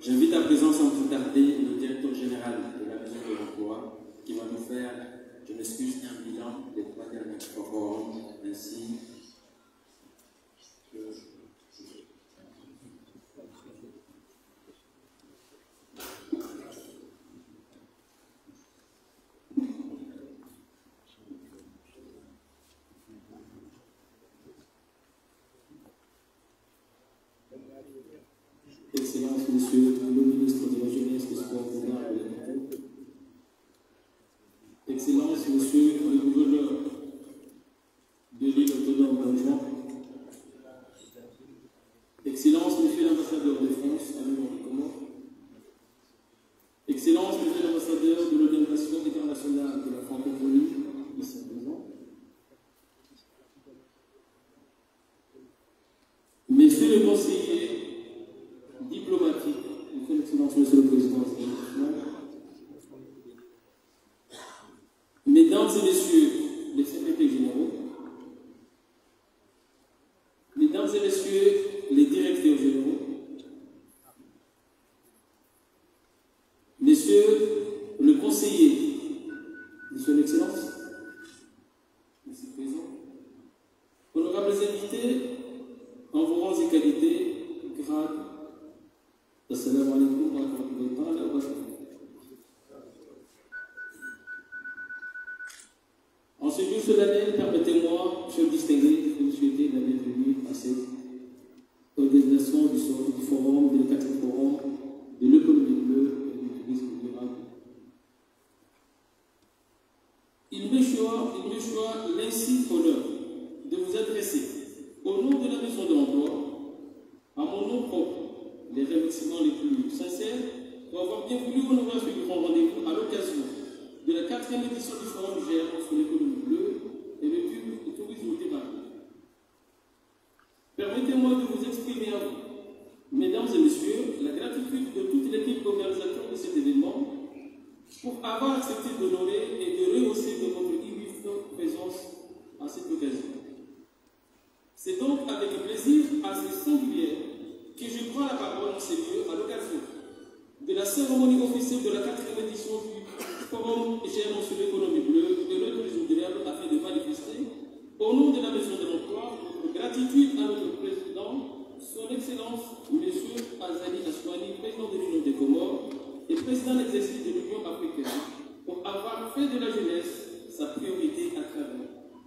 J'invite à présent sans plus tarder le directeur général de la maison de l'emploi qui va nous faire, je m'excuse, un bilan des 3 derniers forums, ainsi que... coordinateur de l'État. Excellence, Monsieur le gouverneur de l'île autonome d'Anjouan. Excellence, Monsieur l'ambassadeur de France à l'Union des Comores. Excellence, Monsieur l'ambassadeur de l'Organisation internationale de la francophonie, ici présent. Messieurs le conseiller diplomatique, Monsieur l'Excellence, Monsieur le Président de l'Assemblée nationale, Mesdames et Messieurs les secrétaires généraux, Mesdames et Messieurs les directeurs généraux, Monsieur le conseiller de son Excellence, Monsieur le Président, honorables invités, en vos rangs et qualités, grades, assalamu alaikum wa rahmatullahi wa barakatuh. En ce jour solennel, permettez-moi, monsieur le distingué, de vous souhaiter la bienvenue à cette organisation du forum, du 4e forum de l'économie bleue et du tourisme durable. Il me choix l'insigne honneur de vous adresser, au nom de la Maison de l'Emploi, à mon nom propre, les remerciements les plus sincères pour avoir bien voulu honorer ce grand rendez-vous à l'occasion de la 4e édition du Forum GR sur l'économie bleue et le tourisme durable. Permettez-moi de vous exprimer à vous, mesdames et messieurs, la gratitude de toute l'équipe organisatrice de cet événement pour avoir accepté d'honorer et de rehausser de votre illustre présence à cette occasion. C'est donc avec plaisir assez singulier que je prends la parole en ces lieux à l'occasion de la cérémonie officielle de la 4e édition du Forum GR sur l'économie bleue et le tourisme durable afin de manifester, au nom de la Maison de l'Emploi, notre gratitude à notre président, son Excellence, M. Azali Aswani, président de l'Union des Comores et président de l'exercice de l'Union africaine, pour avoir fait de la jeunesse sa priorité à travers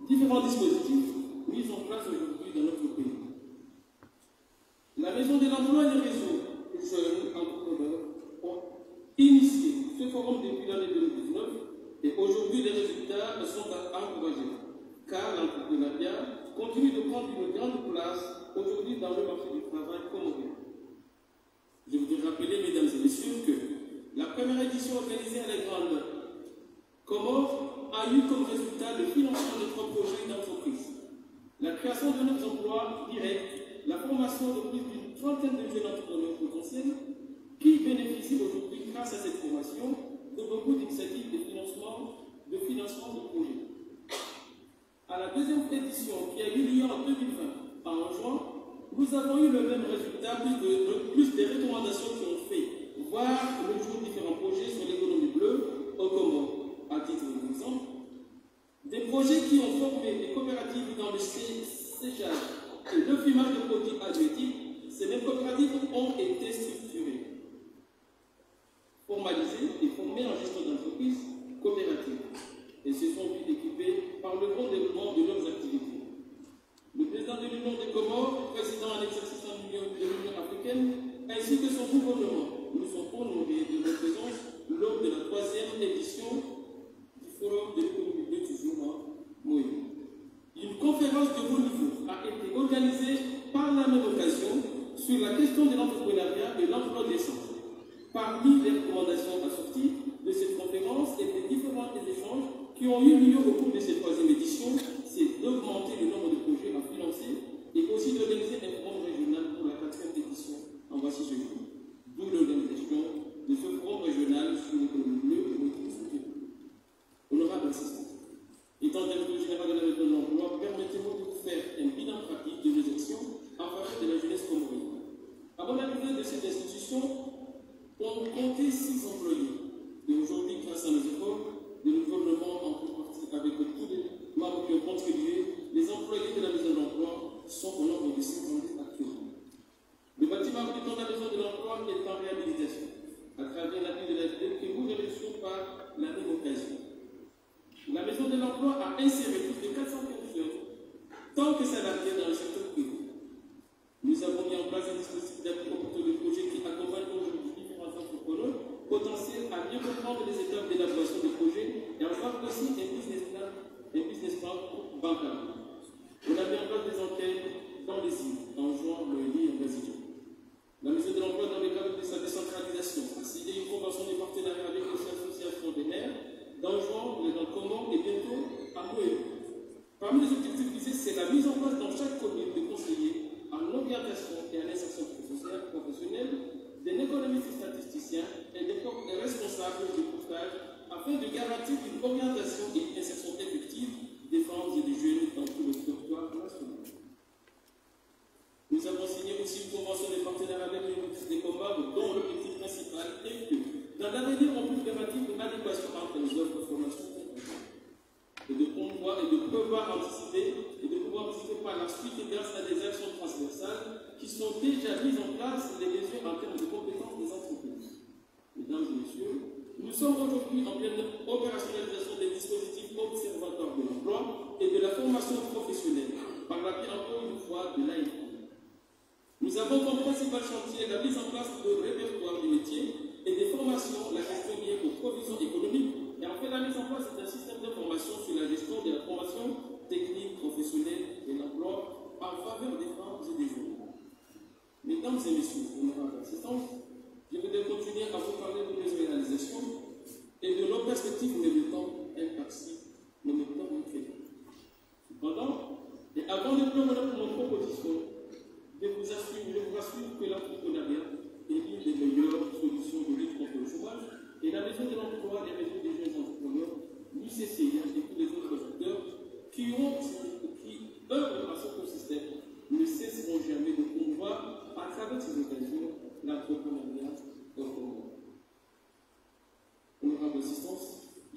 différents dispositifs mis en place aujourd'hui dans notre pays. La Maison de l'Emploi et les réseaux jeunes entrepreneurs ont initié ce forum depuis l'année 2019 et aujourd'hui les résultats sont à encourager car l'entrepreneuriat continue de prendre une grande place aujourd'hui dans le marché du travail comorien. Je voudrais rappeler, mesdames et messieurs, que la première édition organisée à la Grande Comore a eu comme résultat le financement de 3 projets d'entreprise, la création de 9 emplois directs, la formation de plus d'une trentaine de jeunes entrepreneurs potentiels qui bénéficient aujourd'hui, grâce à cette formation, de beaucoup d'initiatives de financement de projets. À la deuxième édition, qui a eu lieu en 2020, en juin, nous avons eu le même résultat, plus des recommandations qui ont fait voir le jour différents projets sur l'économie bleue au Comores. À titre d'exemple, des projets qui ont formé des coopératives dans le séchage et le fumage de produits halieutiques. Ces mêmes coopératives ont été structurées, formalisées et formées en gestion d'entreprise coopérative et se sont vues équipées par le bon développement de leurs activités. Le président de l'Union des Comores, président en exercice de l'Union africaine, ainsi que son gouvernement nous sont honorés de leur présence lors de la 3e édition du Forum de l'économie bleue toujours à Moïse. Une conférence de haut niveau a été organisée par la même occasion sur la question de l'entrepreneuriat et l'emploi des centres. Parmi les recommandations assorties de cette conférence et des différents échanges qui ont eu lieu au cours de cette 3e édition, c'est d'augmenter le nombre de projets à financer et aussi d'organiser un forum régional pour la 4e édition en voici ce jour. D'où l'organisation de ce forum régional sur l'économie bleue et le tourisme durable. Honorable assistant, étant directeur général de la Maison de l'Emploi, permettez-moi de vous faire un bilan pratique de nos actions en faveur de la jeunesse comorienne. Avant l'arrivée de cette institution, on comptait 6 employés. Et aujourd'hui, grâce à nos efforts, le gouvernement, en partie avec tous les membres qui ont contribué, les employés de la Maison de l'Emploi sont au nombre de 50 actuellement. Le bâtiment abritant la Maison de l'Emploi est en réhabilitation à travers l'appui de la FD que nous remercions par la même occasion. La Maison de l'Emploi a inséré plus de 400 personnes, tant que salariés dans le secteur privé. Nous avons mis en place un dispositif d'appui au porteur de projet qui accompagne aujourd'hui différents entrepreneurs potentiels aussi un business plan bancaire. On a mis en place des antennes dans les îles, en jouant le lit en Brésil. La mise de l'emploi dans le cadre de sa décentralisation a signé une convention de partenariat avec les associations des maires d'Anjouan, dans le Comore et bientôt à Moël. Parmi les objectifs visés, c'est la mise en place dans chaque commune de conseillers en orientation et en insertion professionnelle, d'un économiste statisticien et des responsables du courtage afin de garantir une orientation et une insertion effective des femmes et des jeunes dans tout le territoire national. Nous avons signé aussi une convention de partenariat avec l'Université des Comores, dont l'objectif principal est que, dans l'avenir, on puisse garantir une adéquation entre les offres de formation et de pouvoir anticiper par la suite grâce à des actions transversales qui sont déjà mises en place les mesures en termes de compétences des entreprises. Mesdames et messieurs, nous sommes aujourd'hui en pleine opérationnalisation des dispositifs observatoires de l'emploi et de la formation professionnelle par l'appui encore une fois de l'AFP. Nous avons comme principal chantier la mise en place de répertoires des métiers et des formations, la gestion liée aux provisions économiques et en fait la mise en place d'un système de formation sur la gestion de la formation technique, professionnelle et l'emploi en faveur des femmes et des jeunes. Mesdames et messieurs, honorables assistants, je voudrais continuer à vous parler de mes réalisations et de nos perspectives méritant un taxi, méritant un crédit. Cependant, et avant de prendre mon proposition, je vous assure que l'entrepreneuriat est l'une des meilleures solutions de lutte contre le chômage et la maison de l'emploi des réseaux des jeunes entrepreneurs, l'UCCI et tous les autres acteurs qui œuvrent à ce écosystème ne cesseront jamais de promouvoir à travers ces occasions l'entrepreneuriat au Congo. Honorable assistance,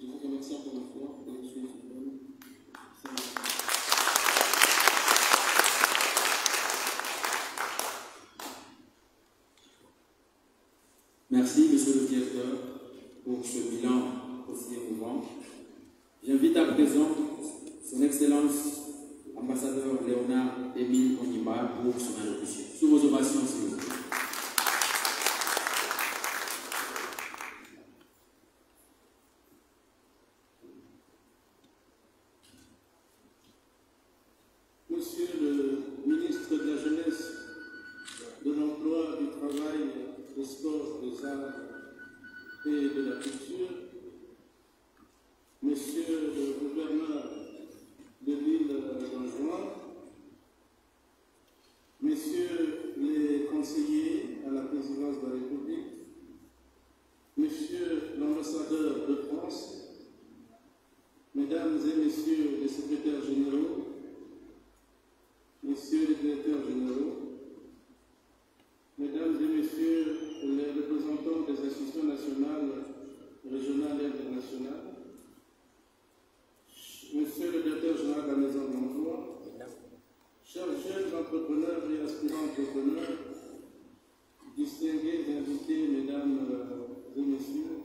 je vous remercie encore une fois et je suis Merci, Monsieur le Directeur, pour ce bilan aussi émouvant. J'invite à présent Son Excellence, Ambassadeur Léonard Émile Onimba, pour son allocution. Sous vos ovations, s'il vous plaît. Monsieur le ministre de la Jeunesse, de l'Emploi, du Travail, des Sports, des Arts et de la Culture, Monsieur le gouverneur de l'île d'Anjouan, Messieurs les conseillers à la présidence de la République, Monsieur l'ambassadeur de France, Mesdames et Messieurs les secrétaires généraux, Messieurs les directeurs généraux, Mesdames et Messieurs les représentants des institutions nationales, régionales et internationales, Monsieur le directeur général de la Maison de l'Emploi, chers jeunes entrepreneurs et aspirants entrepreneurs, distingués invités, Mesdames et Messieurs,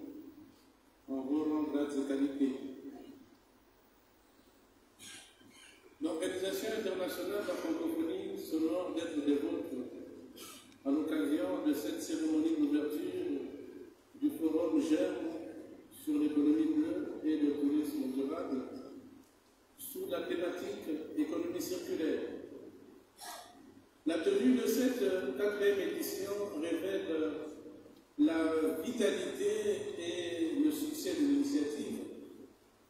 en vos rangs, grades et qualités. L'Organisation internationale de la francophonie s'honore d'être des vôtres à l'occasion de cette cérémonie d'ouverture du forum GERME sur l'économie bleue et le tourisme durable sous la thématique économie circulaire. La tenue de cette 4e édition révèle la vitalité et le succès de l'initiative,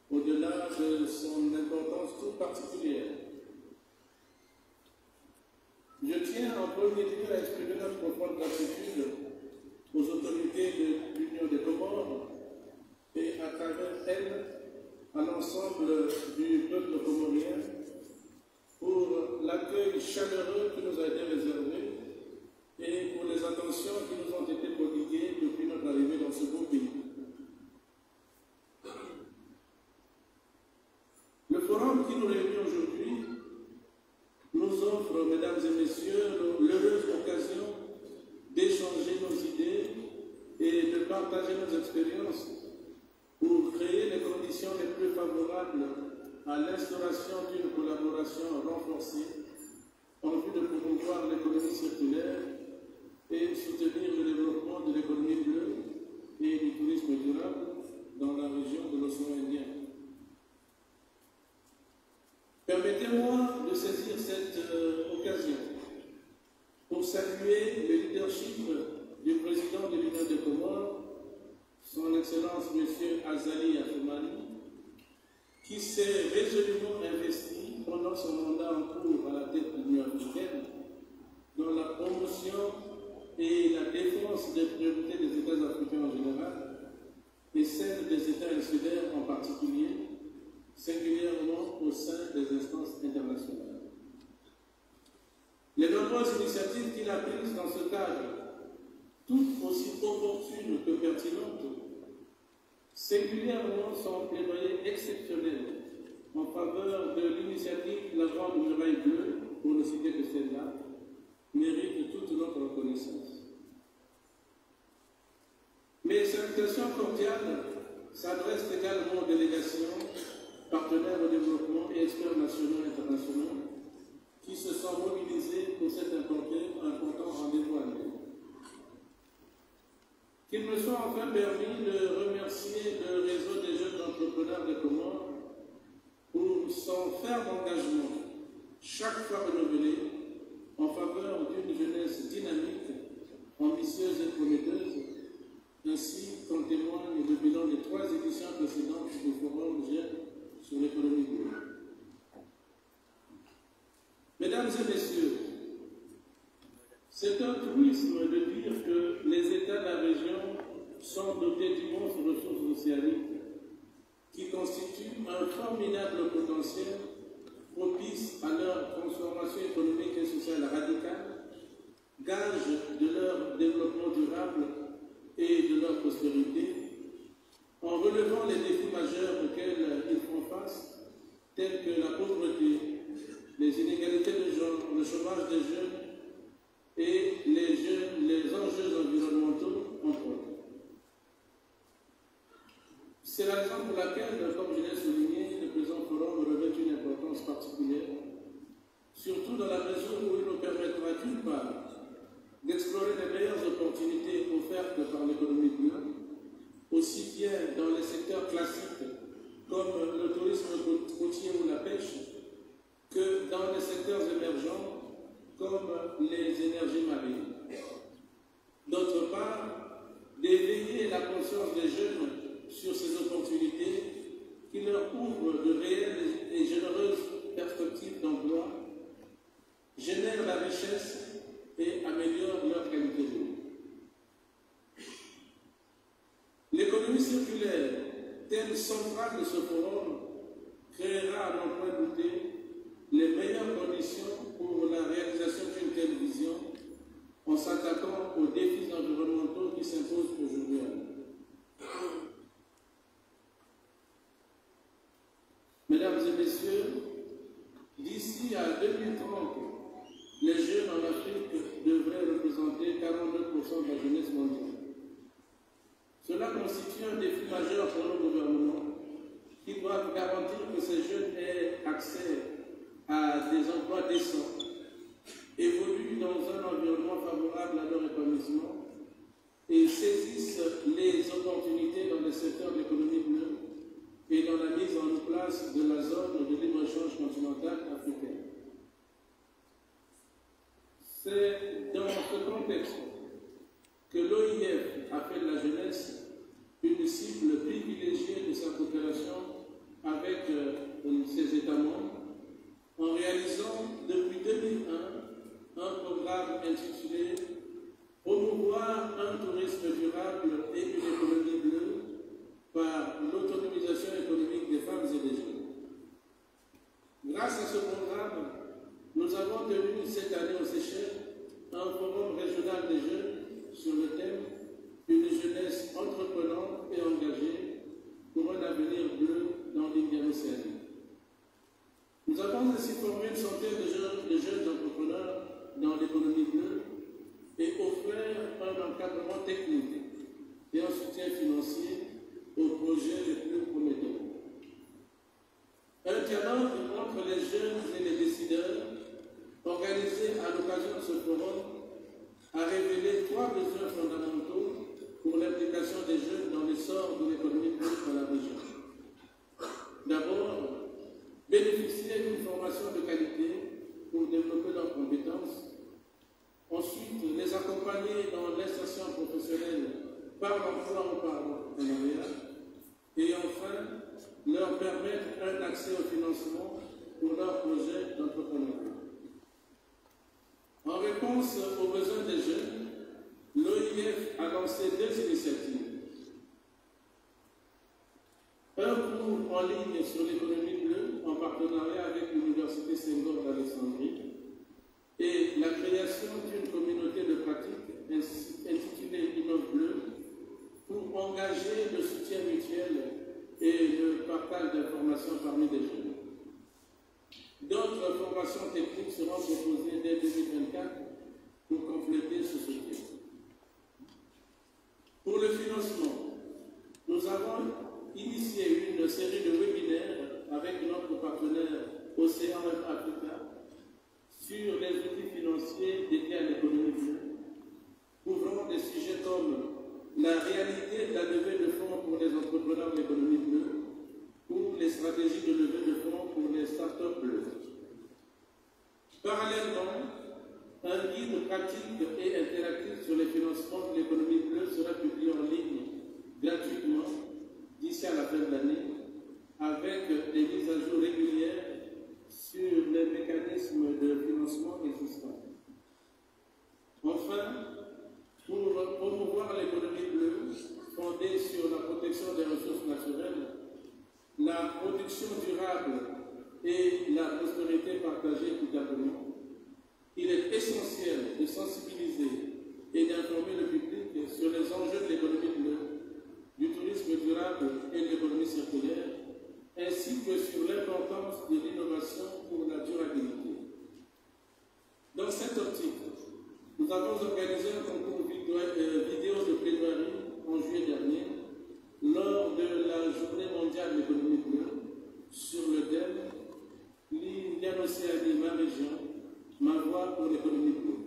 au-delà de son importance toute particulière. Je tiens en premier lieu à exprimer notre profonde gratitude aux autorités de l'Union des Comores et à travers elles à l'ensemble du peuple comorien pour l'accueil chaleureux qui nous a été réservé et pour les attentions qui nous ont été prodiguées depuis notre arrivée dans ce beau pays. Le forum qui nous réunit aujourd'hui nous offre, Mesdames et Messieurs, l'heureuse occasion d'échanger nos idées et de partager nos expériences pour créer les conditions les plus favorables à l'instauration d'une collaboration renforcée en vue de promouvoir l'économie circulaire et soutenir le développement de l'économie bleue et du tourisme durable dans la région de l'océan Indien. Excellence M. Azali Assoumani, qui s'est résolument investi pendant son mandat en cours à la tête de l'Union africaine dans la promotion et la défense des priorités des États africains en général et celles des États insulaires en particulier, singulièrement au sein des instances internationales. Les nombreuses initiatives qu'il a prises dans ce cadre, toutes aussi opportunes que pertinentes, singulièrement son plaidoyer exceptionnel en faveur de l'initiative La Grande Muraille Bleue, pour ne citer que celle-là, mérite toute notre reconnaissance. Mes salutations cordiales s'adressent également aux délégations, partenaires au développement et experts nationaux et internationaux qui se sont mobilisés pour cet important rendez-vous annuel. Qu'il me soit enfin permis de remercier le réseau des jeunes entrepreneurs des Comores pour son ferme engagement, chaque fois renouvelé, en faveur d'une jeunesse dynamique, ambitieuse et prometteuse, ainsi qu'en témoigne le bilan des 3 éditions précédentes du Forum Jeunes sur l'économie bleue. Mesdames et messieurs, c'est un truisme de dire que les États de la région sont dotés d'immenses ressources océaniques qui constituent un formidable potentiel propice à leur transformation économique et sociale radicale, gage de leur développement durable et de leur prospérité, en relevant les défis majeurs auxquels ils font face, tels que la pauvreté, les inégalités de genre, le chômage des jeunes et les enjeux environnementaux, entre autres. C'est la raison pour laquelle, comme je l'ai souligné, le présent forum revêt une importance particulière, surtout dans la mesure où il nous permettra d'une part d'explorer les meilleures opportunités offertes par l'économie bleue, aussi bien dans les secteurs classiques comme le tourisme côtier ou la pêche, que dans les secteurs émergents comme les énergies marines. D'autre part, d'éveiller la conscience des jeunes sur ces opportunités qui leur ouvrent de réelles et généreuses perspectives d'emploi, génèrent la richesse et améliorent leur qualité de vie. L'économie circulaire, thème central de ce forum, créera à n'en point douter les meilleures conditions pour la réalisation d'une telle vision en s'attaquant aux défis environnementaux qui s'imposent aujourd'hui à nous. Mesdames et messieurs, d'ici à 2030, les jeunes en Afrique devraient représenter 42% de la jeunesse mondiale. Cela constitue un défi majeur pour nos gouvernements qui doivent garantir que ces jeunes aient accès à des emplois décents, évoluent dans un environnement favorable à leur épanouissement et saisissent les opportunités dans les secteurs de l'économie bleue et dans la mise en place de la zone de libre-échange continentale africaine. C'est dans ce contexte que l'OIF a fait de la jeunesse une cible privilégiée de sa coopération avec ses États membres, en réalisant depuis 2001 un programme intitulé « Promouvoir un tourisme durable et une économie bleue par l'autonomisation économique des femmes et des jeunes ». Grâce à ce programme, nous avons tenu cette année aux Seychelles un forum régional des jeunes sur le thème « Une jeunesse entreprenante et engagée pour un avenir bleu dans l'Indienne-Océanie ». Nous avons ainsi formé une centaine de jeunes entrepreneurs dans l'économie bleue et offert un encadrement technique et un soutien financier aux projets les plus prometteurs. Un dialogue entre les jeunes et les décideurs, organisé à l'occasion de ce forum, a révélé 3 besoins fondamentaux pour l'implication des jeunes dans l'essor de l'économie bleue dans la région. D'abord, bénéficier d'une formation de qualité pour développer leurs compétences. Ensuite, les accompagner dans l'insertion professionnelle par l'emploi ou par l'entrepreneuriat. leur permettre un accès au financement pour leurs projets d'entrepreneuriat. En réponse aux besoins des jeunes, l'OIF a lancé 2 initiatives. Un cours en ligne sur l'économie bleue en partenariat avec l'Université Senghor d'Alexandrie et la création d'une communauté de pratique intitulée Innov Bleu pour engager le soutien mutuel et le partage d'informations parmi les jeunes. D'autres formations techniques seront proposées dès 2024 pour compléter ce soutien. Pour le financement, nous avons initié une série de webinaires avec notre partenaire Océan Africa sur les outils financiers dédiés à l'économie bleue, couvrant des sujets comme la réalité de la levée de fonds pour les entrepreneurs de l'économie bleue ou les stratégies de levée de fonds pour les startups bleues. Parallèlement, un guide pratique et interactif sur les financements de l'économie bleue sera publié en ligne gratuitement d'ici à la fin de l'année, avec des mises à jour régulières sur les mécanismes de financement existants. Enfin, pour promouvoir l'économie bleue fondée sur la protection des ressources naturelles, la production durable et la prospérité partagée équitablement, il est essentiel de sensibiliser et d'informer le public sur les enjeux de l'économie bleue, du tourisme durable et de l'économie circulaire, ainsi que sur l'importance de l'innovation pour la durabilité. Dans cette optique, nous avons organisé un concours vidéo de plaidoirie en juillet dernier lors de la Journée mondiale de l'économie bleue sur le thème « L'Indian Océanie, ma région, ma voix pour l'économie bleue ».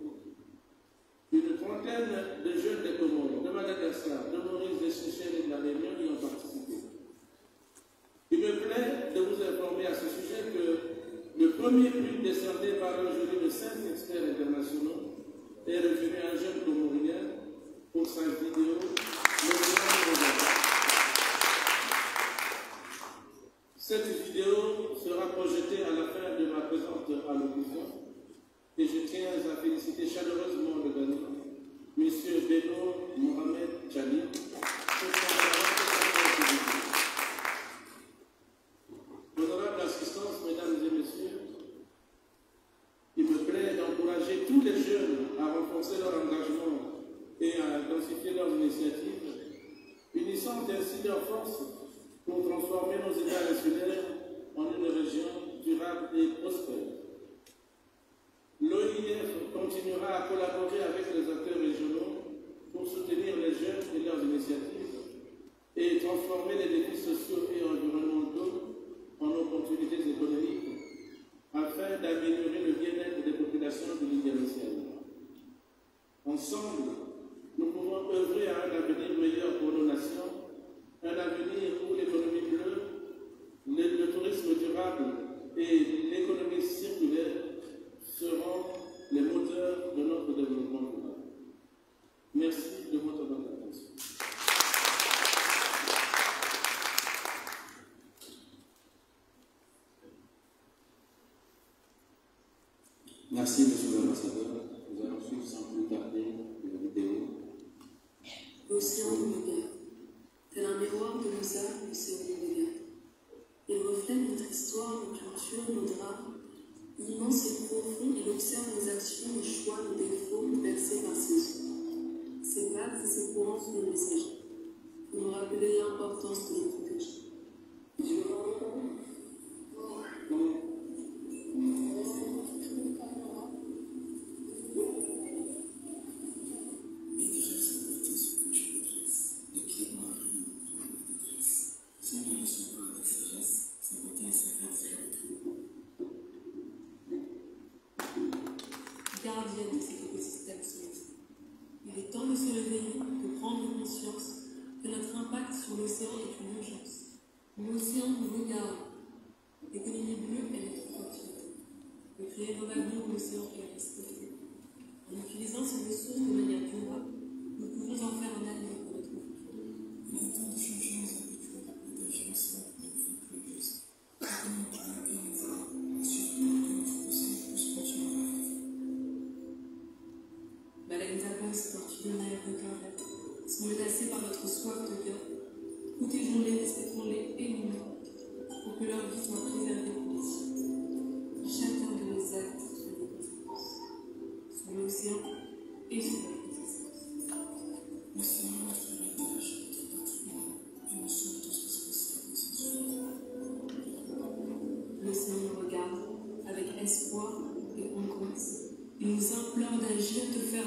Une trentaine de jeunes des Comores, de Madagascar, de Maurice, de Seychelles et de la Réunion y ont participé. Il me plaît de vous informer à ce sujet que le premier prix décerné par un jury de 5 experts internationaux est revenu à un jeune Comorien pour sa vidéo « Le grand Rosa ». Cette vidéo sera projetée à la fin de ma présente allocution et je tiens à féliciter chaleureusement le gagnant, M. Beno Mohamed Chali, pour son travail. Honorable assistance, mesdames et messieurs, il me plaît d'encourager tous les jeunes à renforcer leur engagement et à intensifier leurs initiatives, unissant ainsi leurs forces pour transformer nos États insulaires en une région durable et prospère. L'OIF continuera à collaborer avec les acteurs régionaux pour soutenir les jeunes et leurs initiatives et transformer les défis sociaux et environnementaux en opportunités économiques afin d'améliorer le bien-être des populations de l'Indian Océan. Ensemble, nous pouvons œuvrer à un avenir meilleur pour nos nations, un avenir où l'économie bleue, le tourisme durable et l'économie circulaire seront les moteurs de notre développement durable. Merci de votre attention. Merci, monsieur l'ambassadeur. Nous allons suivre sans plus tarder la vidéo. Océan de regard. Tel un miroir de nos âmes, l'océan de regard. Il reflète notre histoire, nos cultures, nos drames. Immense et profond, il observe nos actions, nos choix, nos défauts, bercés par ses yeux. Ses vagues et ses courants sont nos messagers. Pour nous rappeler l'importance de les protéger. Gardienne de cet écosystème céleste. Il est temps de se réveiller, de prendre conscience que notre impact sur l'océan est une urgence. L'océan nous regarde. L'économie bleue est notre opportunité de créer un avenir où l'océan est respecté. En utilisant ces ressources de manière durable, nous pouvons en faire un avenir pour notre futur. Il est temps de changer nos habitudes, de financement pour le futur.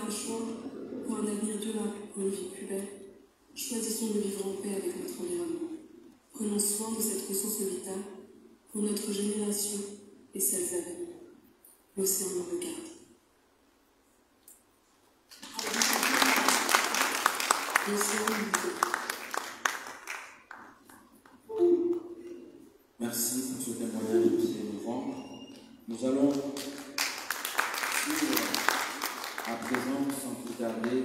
un choix pour un avenir durable, pour une vie plus belle, choisissons de vivre en paix avec notre environnement. Prenons soin de cette ressource vitale pour notre génération et celles à venir. L'océan nous regarde. L'océan nous regarde. Merci pour ce témoignage aussi émouvant. Nous allons suivre à présent, sans plus tarder,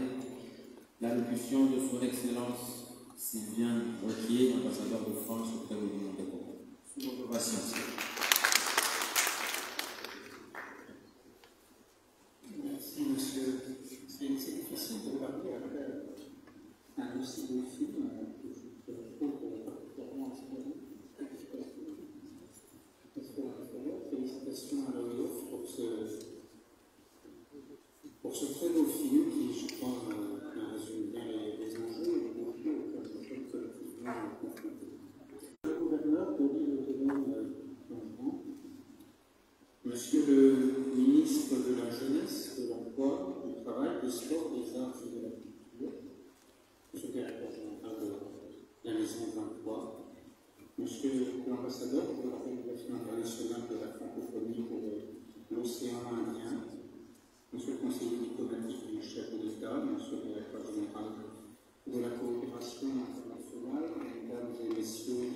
l'allocution de son Excellence Sylvain Roquier, ambassadeur de France auprès de l'Union européenne. Sous votre patience. Merci, monsieur. C'est difficile de parler après un aussi beau film que je trouve particulièrement inspirant. Félicitations à l'OIF pour ce très beau film qui, je crois, résume bien les enjeux et les défis auxquels nous sommes collectivement confrontés. Le gouverneur de l'île autonome d'Anjouan, monsieur le ministre de la Jeunesse, de l'Emploi, du Travail, des Sports, des Arts et de la Culture, monsieur le directeur général de la Maison de l'Emploi, monsieur l'ambassadeur de l'Organisation internationale de la francophonie pour l'océan Indien, monsieur le conseiller diplomatique du chef de l'État, monsieur le directeur général de la coopération internationale, mesdames et messieurs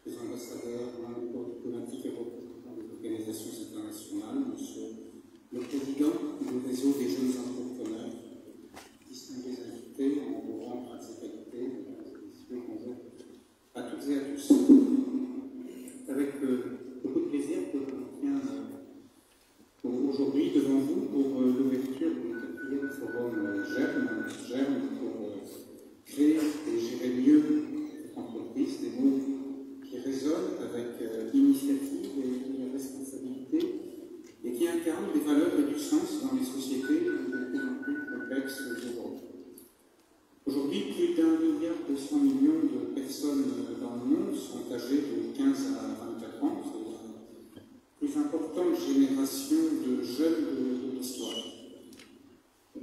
les ambassadeurs, membres du corps diplomatique et représentants des organisations internationales, monsieur le président du réseau des jeunes entrepreneurs, distingués invités, en vous rendre à ces qualités, mesdames et messieurs, bonjour à toutes et à tous. Avec beaucoup de plaisir que je me tiens aujourd'hui devant vous pour l'ouverture du 4e forum GERME pour créer et gérer mieux l'entreprise, des mots qui résonnent avec initiative et responsabilité et qui incarnent des valeurs et du sens dans les sociétés de plus en plus complexes aujourd'hui. Aujourd'hui, plus d'1,2 milliard de personnes dans le monde sont âgées de 15 à 24 ans. C'est la plus importante génération de jeunes de l'histoire.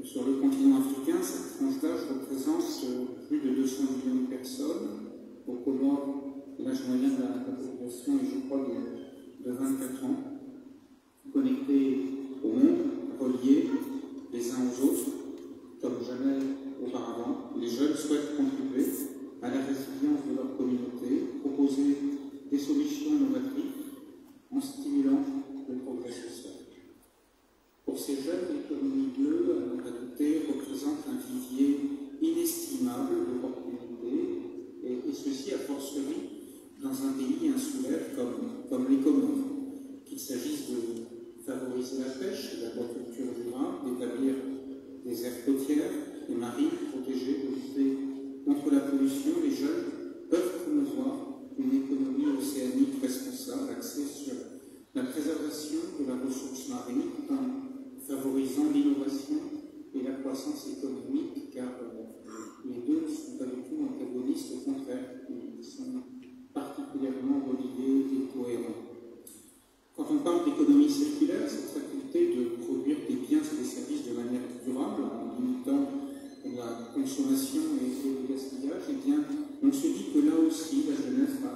Sur le continent africain, cette tranche d'âge représente plus de 200 millions de personnes. Au Comores, l'âge moyen de la population est, je crois, de 24 ans. Connectés au monde, reliés les uns aux autres, comme jamais auparavant, les jeunes souhaitent contribuer à la résilience de leur communauté, proposer des solutions novatrices en stimulant le progrès social. Pour ces jeunes, l'économie bleue, à n'en pas douter, représente un vivier inestimable d'opportunités, et ceci a fortiori dans un pays insulaire comme les Comores, qu'il s'agisse de favoriser la pêche et l'aquaculture durable, d'établir des aires côtières et marines protégées, de lutter contre la pollution. Les jeunes peuvent promouvoir une économie océanique responsable, axée sur la préservation de la ressource marine, tout en favorisant l'innovation et la croissance économique, car les deux ne sont pas du tout antagonistes, au contraire, ils sont particulièrement reliés et cohérents. Quand on parle d'économie circulaire, cette faculté de produire des biens et des services de manière durable, en limitant la consommation et le gaspillage, eh bien, on se dit que là aussi, la jeunesse a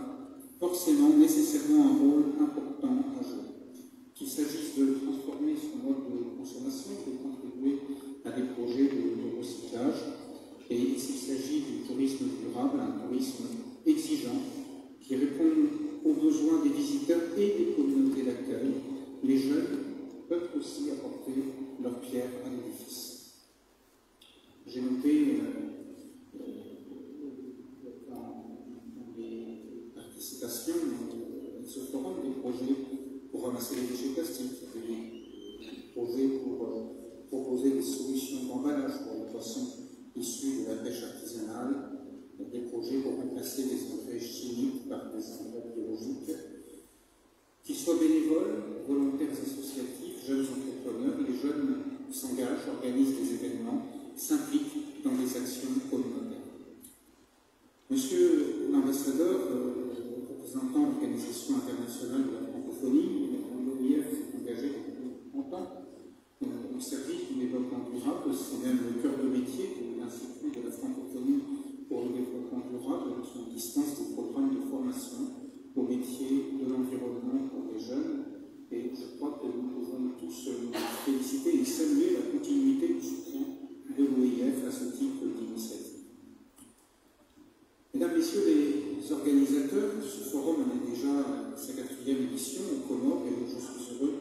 forcément, nécessairement un rôle important à jouer. Qu'il s'agisse de transformer son mode de consommation, de contribuer à des projets de recyclage, et s'il s'agit du tourisme durable, un tourisme exigeant, qui répond aux besoins des visiteurs et des communautés d'accueil, les jeunes peuvent aussi apporter leur pierre à l'édifice. J'ai noté dans les participations à ce forum des projets pour ramasser les déchets plastiques, des projets pour proposer des solutions d'emballage pour les poissons issus de la pêche artisanale, des projets pour remplacer les engrais chimiques par des engrais biologiques. Qu'ils soient bénévoles, volontaires associatifs, jeunes entrepreneurs, les jeunes s'engagent, organisent des événements, s'impliquent dans des actions communautaires. Monsieur l'ambassadeur, représentant l'Organisation internationale de la francophonie, l'OIF s'est engagé depuis longtemps au service du développement durable, c'est même le cœur de métier de l'Institut de la francophonie pour le développement durable qui dispense des programmes de formation au métier de l'environnement pour les jeunes. Et je crois que nous pouvons tous nous féliciter et saluer la continuité du soutien de l'OIF à ce type d'initiative. Mesdames, Messieurs les organisateurs, ce forum en est déjà sa 4e édition aux Comores et je suis heureux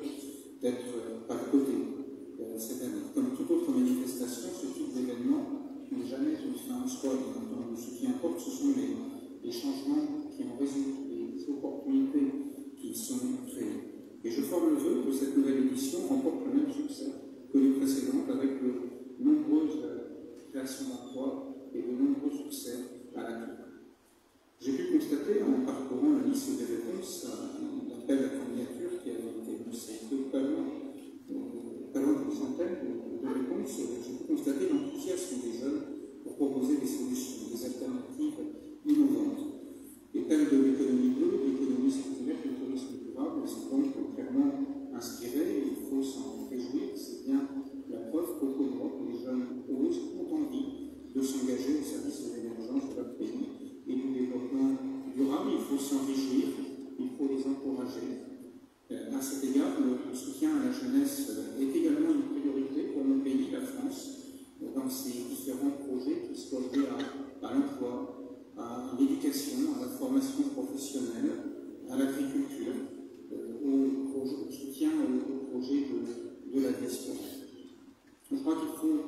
d'être à côté cette année. Comme toute autre manifestation, ce type d'événement n'est jamais une fin en soi. Ce qui importe, ce sont les changements qui en résultent, les opportunités qui sont créées. Et je forme le vœu que cette nouvelle édition remporte le même succès que les précédentes, avec de nombreuses créations d'emplois et de nombreux succès à la clé. J'ai pu constater, en parcourant la liste des réponses à l'appel à candidature qui avait été lancé pas loin d'une centaine de réponses, j'ai pu constater l'enthousiasme des jeunes pour proposer des solutions, des alternatives innovantes. Les thèmes de l'économie bleue, de l'économie circulaire, du tourisme durable, c'est donc clairement inspiré, il faut s'en réjouir, c'est bien la preuve qu'au Comores, les jeunes osent, ont envie de s'engager au service de l'émergence de leur pays et du développement durable. Il faut s'en réjouir, il faut les encourager. À cet égard, le soutien à la jeunesse est également une priorité pour mon pays, la France, dans ses différents projets qui soient liés à l'emploi, à l'éducation, à la formation professionnelle, à l'agriculture, au soutien au projet de la diaspora. Je crois qu'il faut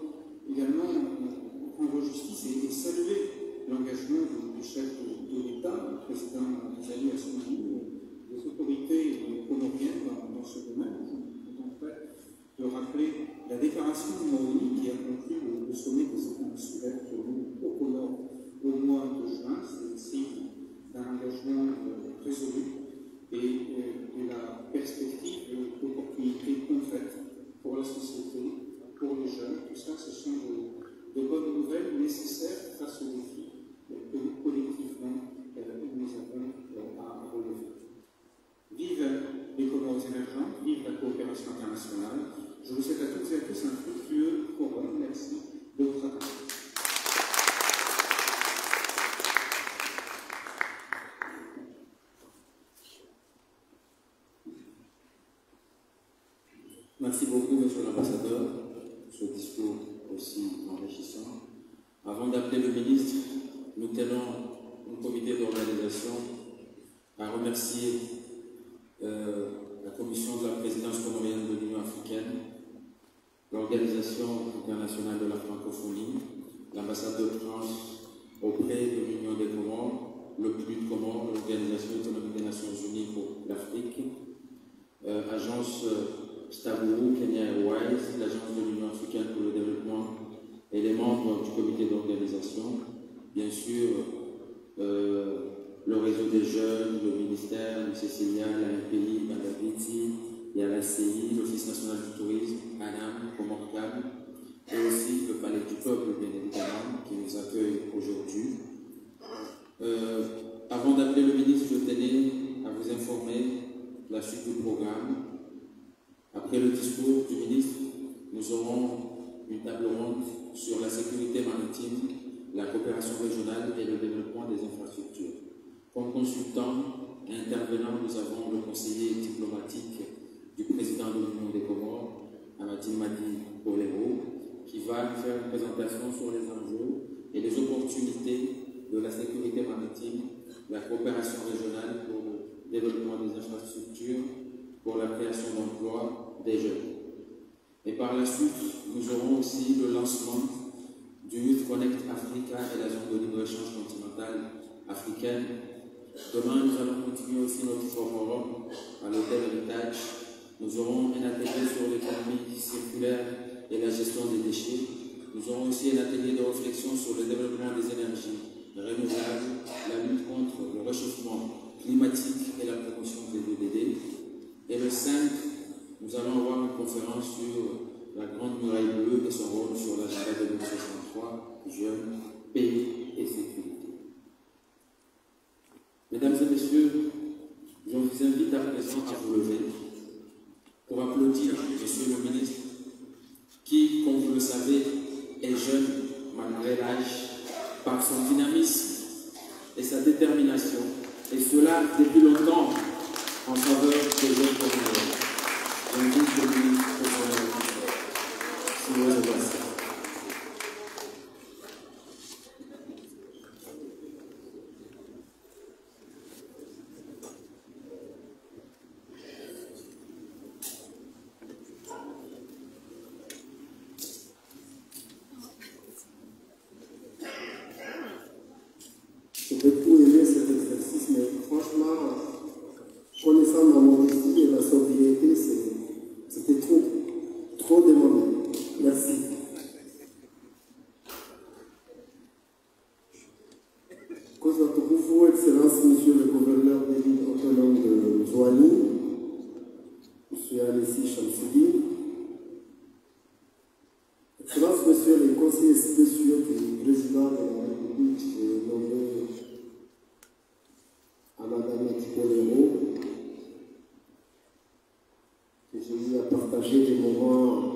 également rendre justice et saluer l'engagement du chef de l'État, le président Isaïe Assouani, des autorités comoriennes dans ce domaine. Je tenterai de rappeler la déclaration de Moroni qui a conclu le sommet des États insulaires tenu au Comores au mois de juin. C'est le signe d'un engagement résolu et de la perspective d'opportunités concrètes pour la société, pour les jeunes. Tout ça, ce sont de bonnes nouvelles nécessaires face aux défis que nous, collectivement, nous avons à relever. Vive les Comores émergentes, vive la coopération internationale. Je vous souhaite à toutes et à tous un fructueux forum. Merci de votre attention. Merci beaucoup, Monsieur l'Ambassadeur, pour ce discours aussi enrichissant. Avant d'appeler le ministre, nous tenons au comité d'organisation à remercier la commission de la présidence comorienne de l'Union africaine, l'Organisation internationale de la francophonie, l'ambassade de France auprès de l'Union des Comores, le PNUD Comores, l'Organisation économique des Nations Unies pour l'Afrique, agence Staburu, Kenya Airways, l'agence de l'Union africaine pour le développement et les membres du comité d'organisation, bien sûr le réseau des jeunes, le ministère, le CCIA, l'ANPI, l'ADAVITI, l'ACI, l'Office national du tourisme, ANAM, Comorcam, et aussi le Palais du Peuple, bien évidemment, qui nous accueille aujourd'hui. Avant d'appeler le ministre, je tenais à vous informer de la suite du programme. Après le discours du ministre, nous aurons une table ronde sur la sécurité maritime, la coopération régionale et le développement des infrastructures. Comme consultant et intervenant, nous avons le conseiller diplomatique du président de l'Union des Comores, Amadine Madi Polero, qui va faire une présentation sur les enjeux et les opportunités de la sécurité maritime, la coopération régionale pour le développement des infrastructures, pour la création d'emplois des jeunes. Et par la suite, nous aurons aussi le lancement du Youth Connect Africa et la zone de libre-échange continentale africaine. Demain, nous allons continuer aussi notre forum à l'hôtel Héritage. Nous aurons un atelier sur l'économie circulaire et la gestion des déchets. Nous aurons aussi un atelier de réflexion sur le développement des énergies renouvelables, la lutte contre le réchauffement climatique et la promotion des VDD. Et le 5, nous allons avoir une conférence sur la Grande Muraille Bleue et son rôle sur l'agenda 2063, jeunes, pays et sécurité. Mesdames et messieurs, je vous invite à présent à vous lever pour applaudir Monsieur le ministre qui, comme vous le savez, est jeune malgré l'âge, par son dynamisme et sa détermination, et cela depuis longtemps en faveur des jeunes communautaires. J'invite le ministre pour son élection. Si vous le passez. J'ai beaucoup aimé cet exercice, mais franchement, connaissant ma modestie et ma sobriété, c'était trop demandé. Merci. Kosa Tokoufou, Excellence, Monsieur le Gouverneur de l'île autonome de Zouani, Monsieur Alessi Chamsidi, Excellence, Monsieur les conseillers spéciaux du Président de la République, j'ai nommé à Madame Tipolero, que j'ai eu à partager des moments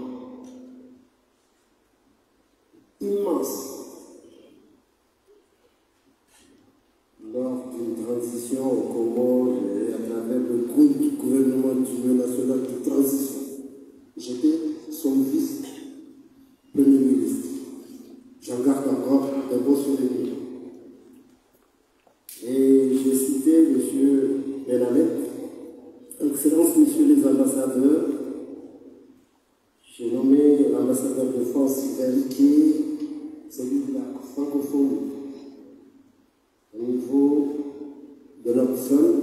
immenses lors d'une transition au Congo et à travers le groupe du gouvernement d'union nationale de transition. J'étais son vice-premier ministre. J'en garde encore un beau souvenir. Et j'ai cité M. Benamet, Excellence, Messieurs les ambassadeurs. J'ai nommé l'ambassadeur de France, qui est celui de la francophonie au niveau de notre zone,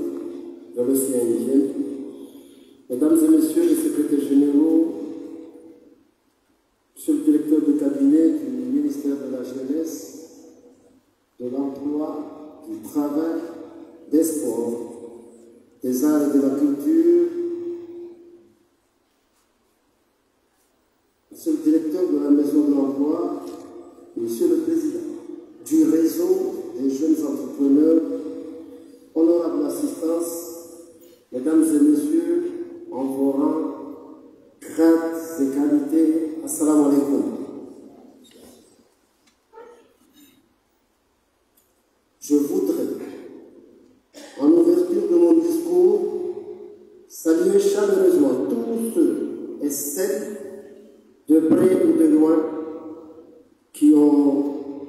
de l'océan Indien. Mesdames et Messieurs les secrétaires généraux, Monsieur le directeur de cabinet du ministère de la Jeunesse, de l'Emploi, du Travail, des Sports, des Arts et de la Culture, Monsieur le directeur de la Maison de l'Emploi, Monsieur le Président du réseau des jeunes entrepreneurs, honorable assistance, Mesdames et Messieurs, en vos rangs, grades et qualités, assalamu alaikum. Je voudrais, en ouverture de mon discours, saluer chaleureusement tous ceux et celles, de près ou de loin, qui ont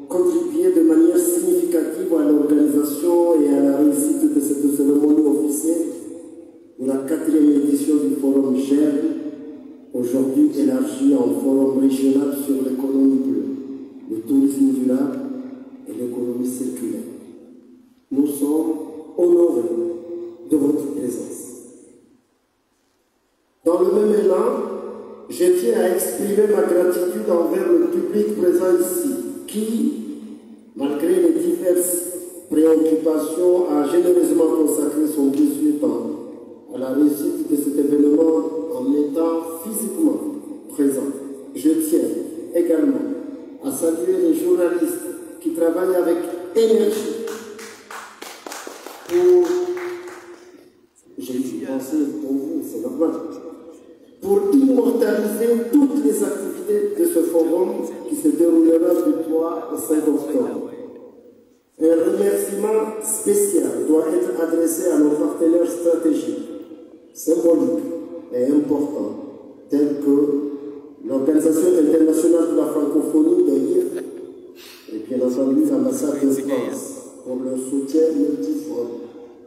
contribué de manière significative à l'organisation et à la réussite de cette cérémonie officielle de la 4e édition du Forum GERB, aujourd'hui élargi en forum régional sur l'économie bleue, le tourisme durable et l'économie circulaire. Nous sommes honorés de votre présence. Dans le même élan, je tiens à exprimer ma gratitude envers le public présent ici, qui, malgré les diverses préoccupations, a généreusement consacré son précieux temps à la réussite de cet événement en étant physiquement présent. Je tiens également à saluer les journalistes qui travaillent avec énergie pour, j'ai pensé pour vous, c'est normal, pour immortaliser toutes les activités de ce forum qui se déroulera du 3 au 5 octobre. Un remerciement spécial doit être adressé à nos partenaires stratégiques, symboliques et importants, tels que l'Organisation internationale de la francophonie, l'OIF, et bien entendu l'ambassade de France, pour leur soutien multiforme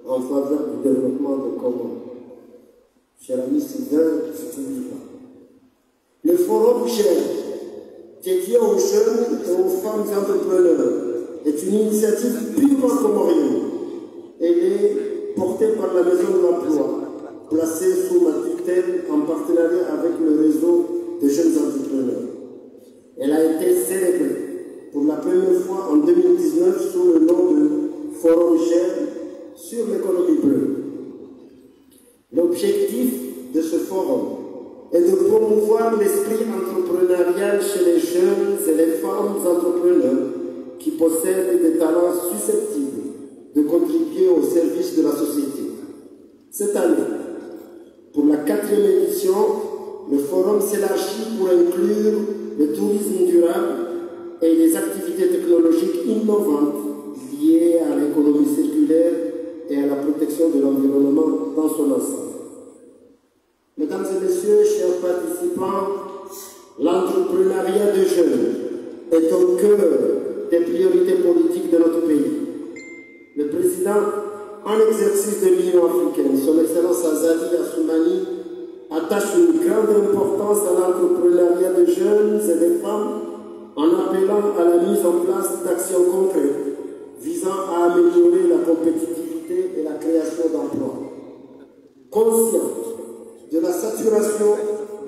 en faveur du développement de Congo. Cher ami Sylvain, je ne dis pas. Le forum GERB, dédié aux jeunes et aux femmes entrepreneurs, est une initiative purement comorienne. Elle est portée par la Maison de l'Emploi, placée sous ma tutelle en partenariat avec le réseau des jeunes entrepreneurs. Elle a été célébrée pour la première fois en 2019 sous le nom de Forum GERB sur l'économie bleue. L'objectif de ce forum est de promouvoir l'esprit entrepreneurial chez les jeunes et les femmes entrepreneurs qui possèdent des talents susceptibles de contribuer au service de la société. Cette année, pour la 4e édition, le forum s'élargit pour pour inclure le tourisme durable et les activités technologiques innovantes liées à l'économie circulaire et à la protection de l'environnement dans son ensemble. Mesdames et messieurs, chers participants, l'entrepreneuriat des jeunes est au cœur des priorités politiques de notre pays. Le président en exercice de l'Union africaine, son Excellence Azali Assoumani, attache une grande importance à l'entrepreneuriat des jeunes et des femmes en appelant à la mise en place d'actions concrètes visant à améliorer la compétitivité et la création d'emplois. Conscient de la saturation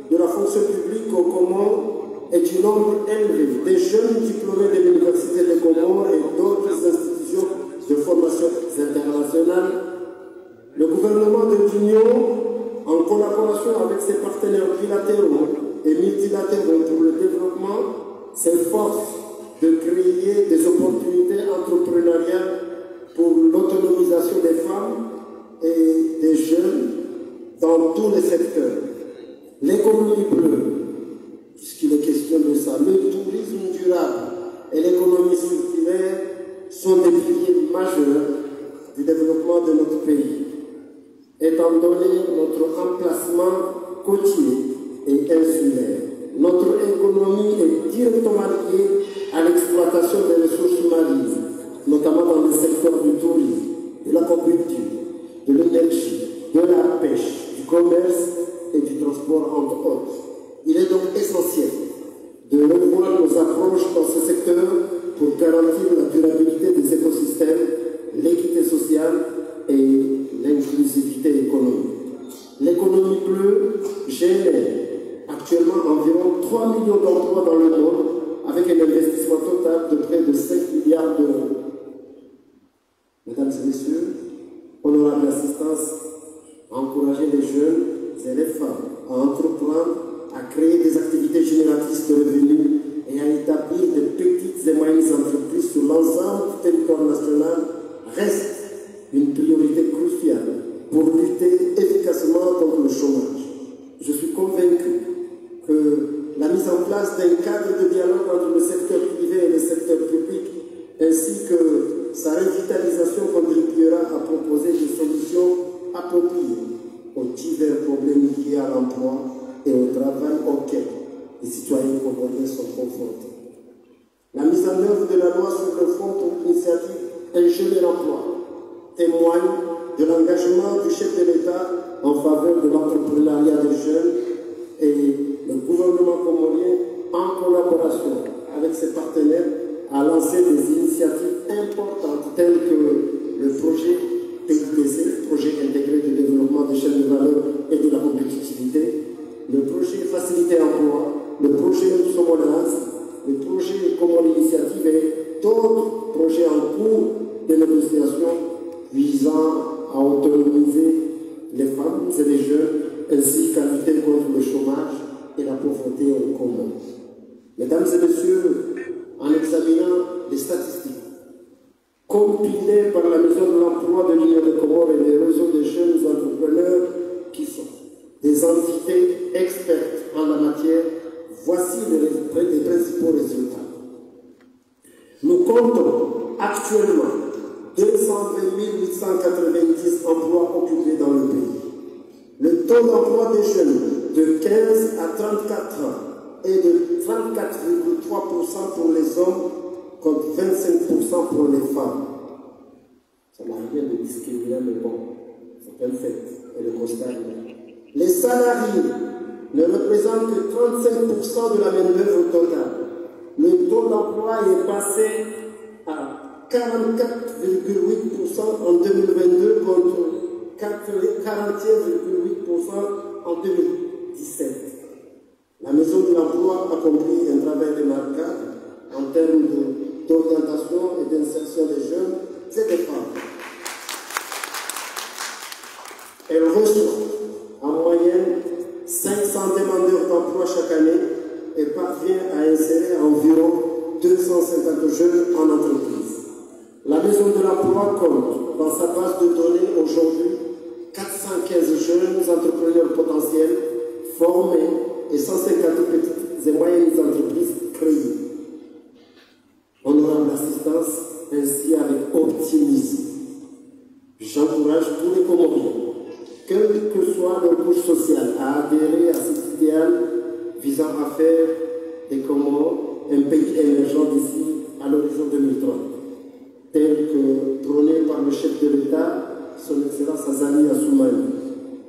de la fonction publique au Comores et du nombre élevé des jeunes diplômés de l'Université des Comores et d'autres institutions de formation internationale, le gouvernement de l'Union, en collaboration avec ses partenaires bilatéraux et multilatéraux pour le développement, s'efforce de créer des opportunités entrepreneuriales pour l'autonomisation des femmes et des jeunes dans tous les secteurs. L'économie bleue, puisqu'il est question de ça, le tourisme durable et l'économie circulaire sont des piliers majeurs du développement de notre pays, étant donné notre emplacement côtier et insulaire. Notre économie est directement liée à l'exploitation des ressources marines, notamment dans le secteur du tourisme, de l'aquaculture, de l'énergie, de la pêche, du commerce et du transport, entre autres. Il est donc essentiel de revoir nos approches dans ce secteur pour garantir la durabilité des écosystèmes, l'équité sociale et l'inclusivité économique. L'économie bleue génère actuellement environ 3 millions d'emplois dans le monde avec un investissement total de près de 5 milliards d'euros. Mesdames et messieurs, honorable assistance, à encourager les jeunes et les femmes à entreprendre, à créer des activités génératrices de revenus et à établir des petites et moyennes entreprises sur l'ensemble du territoire national reste une priorité cruciale pour lutter efficacement contre le chômage. Je suis convaincu que la mise en place d'un cadre de dialogue entre le secteur privé et le secteur public, ainsi que sa revitalisation, contribuera à proposer des solutions appropriées aux divers problèmes liés à l'emploi et au travail auxquels les citoyens congolais sont confrontés. La mise en œuvre de la loi sur le fonds pour l'initiative Un jeune et l'emploi témoigne de l'engagement du chef de l'État en faveur de l'entrepreneuriat des jeunes, et le gouvernement comorien, en collaboration avec ses partenaires, a lancé des initiatives importantes telles que le projet PIDC, projet intégré de développement des chaînes de valeur et de la compétitivité, le projet Facilité Emploi, le projet Somonaz, le projet Comore Initiative et d'autres projets en cours de négociation visant à autonomiser les femmes et les jeunes ainsi qu'à lutter contre le chômage et la pauvreté au Congo. Mesdames et messieurs, en examinant les statistiques compilées par la Maison de l'Emploi de l'Union des Comores et les réseaux des jeunes entrepreneurs qui sont des entités expertes en la matière, voici les principaux résultats. Nous comptons actuellement 220 890 emplois occupés dans le pays. Le taux d'emploi des jeunes de 15 à 34 ans est de 34,3% pour les hommes contre 25% pour les femmes. Ça n'a rien de discriminant, mais bon, c'est un fait, et le constat est là. Les salariés ne représentent que 35% de la main-d'œuvre totale. Le taux d'emploi est passé à 44,8% en 2022 contre 41,8% en 2017. La Maison de l'Emploi a accompli un travail remarquable en termes d'orientation et d'insertion des jeunes et des femmes. Elle reçoit en moyenne 500 demandeurs d'emploi chaque année et parvient à insérer environ 250 jeunes en entreprise. La Maison de l'Emploi compte dans sa base de données aujourd'hui 415 jeunes entrepreneurs potentiels formés et 150 petites et moyennes entreprises créées. Honorable assistance, ainsi avec optimisme. J'encourage tous les Comoriens, quelle que soit leur couche sociale, à adhérer à cet idéal visant à faire des Comores un pays émergent d'ici à l'horizon 2030, tel que prôné par le chef de l'État, son Excellence Azali Assoumani.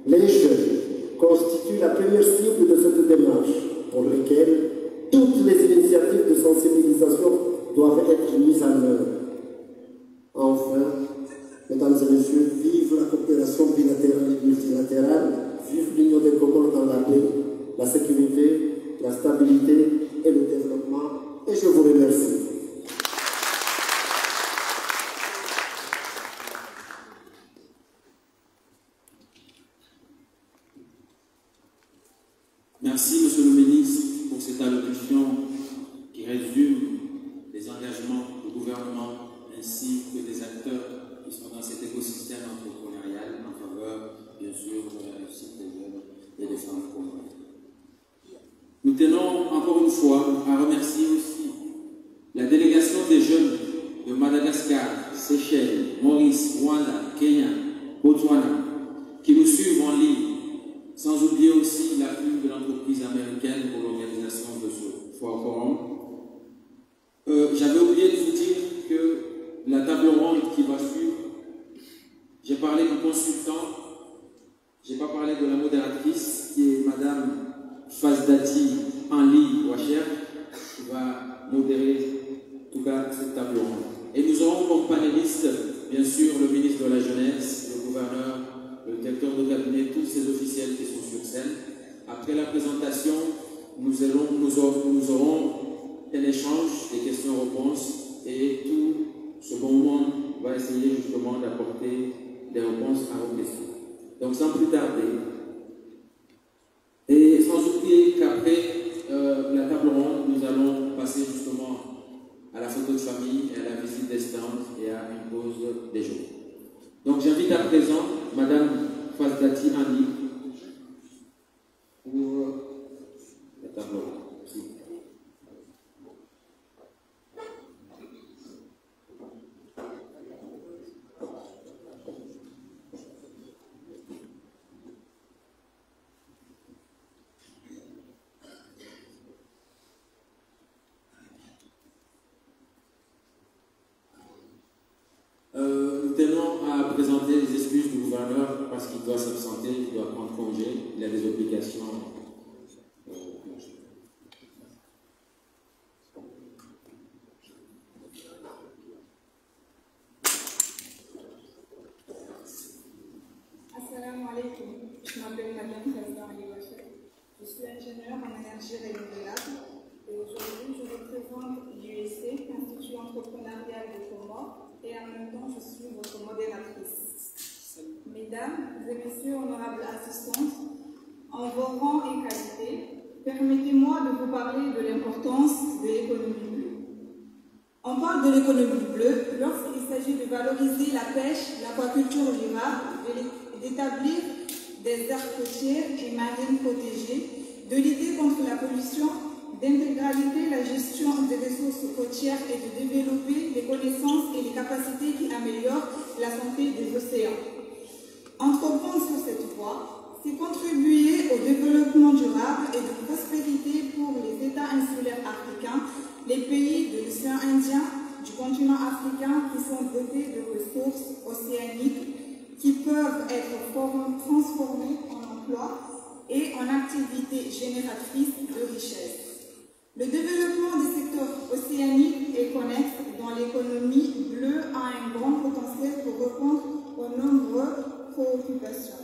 Les jeunes constituent la première cible de cette démarche, pour laquelle toutes les initiatives de sensibilisation doivent être mises en œuvre. Enfin, mesdames et messieurs, vive la coopération bilatérale et multilatérale, vive l'Union des Comores dans la paix, la sécurité, la stabilité et le développement. Et je vous remercie. Merci, Monsieur le ministre, pour cette allocution qui résume les engagements du gouvernement ainsi que des acteurs qui sont dans cet écosystème entrepreneurial en faveur, bien sûr, de la réussite des jeunes et des femmes comoriennes. Nous tenons encore une fois à remercier aussi la délégation des jeunes de Madagascar, Seychelles, Maurice, Rwanda, Kenya, Botswana, qui nous suivent en ligne, sans oublier aussi l'appui de l'entreprise américaine pour l'organisation de ce forum. J'avais oublié de vous dire que la table ronde qui va suivre, j'ai parlé du consultant, je n'ai pas parlé de la modératrice, qui est Madame Fazdati Anli Wacher, qui va modérer en tout cas cette table ronde. Et nous aurons comme panélistes, bien sûr, le ministre de la Jeunesse, le gouverneur, le directeur de cabinet, tous ces officiels qui sont sur scène. Après la présentation, nous aurons un échange des questions-réponses et tout ce bon monde va essayer justement d'apporter des réponses à vos questions. Donc sans plus tarder, et sans oublier qu'après la table ronde, nous allons passer justement à la photo de famille, et à la visite des stands et à une pause déjeuner. Donc j'invite à présent Madame Fazdati Anli pour la table ronde. Nous tenons à présenter les excuses du gouverneur parce qu'il doit s'absenter, il doit prendre congé, il a des obligations. Assalamu alaikum. Je m'appelle Madame Fazdati Wacher. Je suis ingénieure en énergie renouvelable et aujourd'hui je représente l'UEC, Institut entrepreneurial des Comores, et en même temps je suis votre modératrice. Mesdames et messieurs honorables assistantes, en vos rangs et qualités, permettez-moi de vous parler de l'importance de l'économie bleue. On parle de l'économie bleue lorsqu'il s'agit de valoriser la pêche, l'aquaculture durable, d'établir des aires côtières et marines protégées, de lutter contre la pollution, d'intégralité la gestion des ressources côtières et de développer les connaissances et les capacités qui améliorent la santé des océans. Entreprendre sur cette voie, c'est contribuer au développement durable et de prospérité pour les États insulaires africains, les pays de l'océan Indien, du continent africain qui sont dotés de ressources océaniques qui peuvent être transformées en emplois et en activités génératrices de richesses. Le développement des secteurs océaniques et connexes dans l'économie bleue a un grand potentiel pour répondre aux nombreuses préoccupations,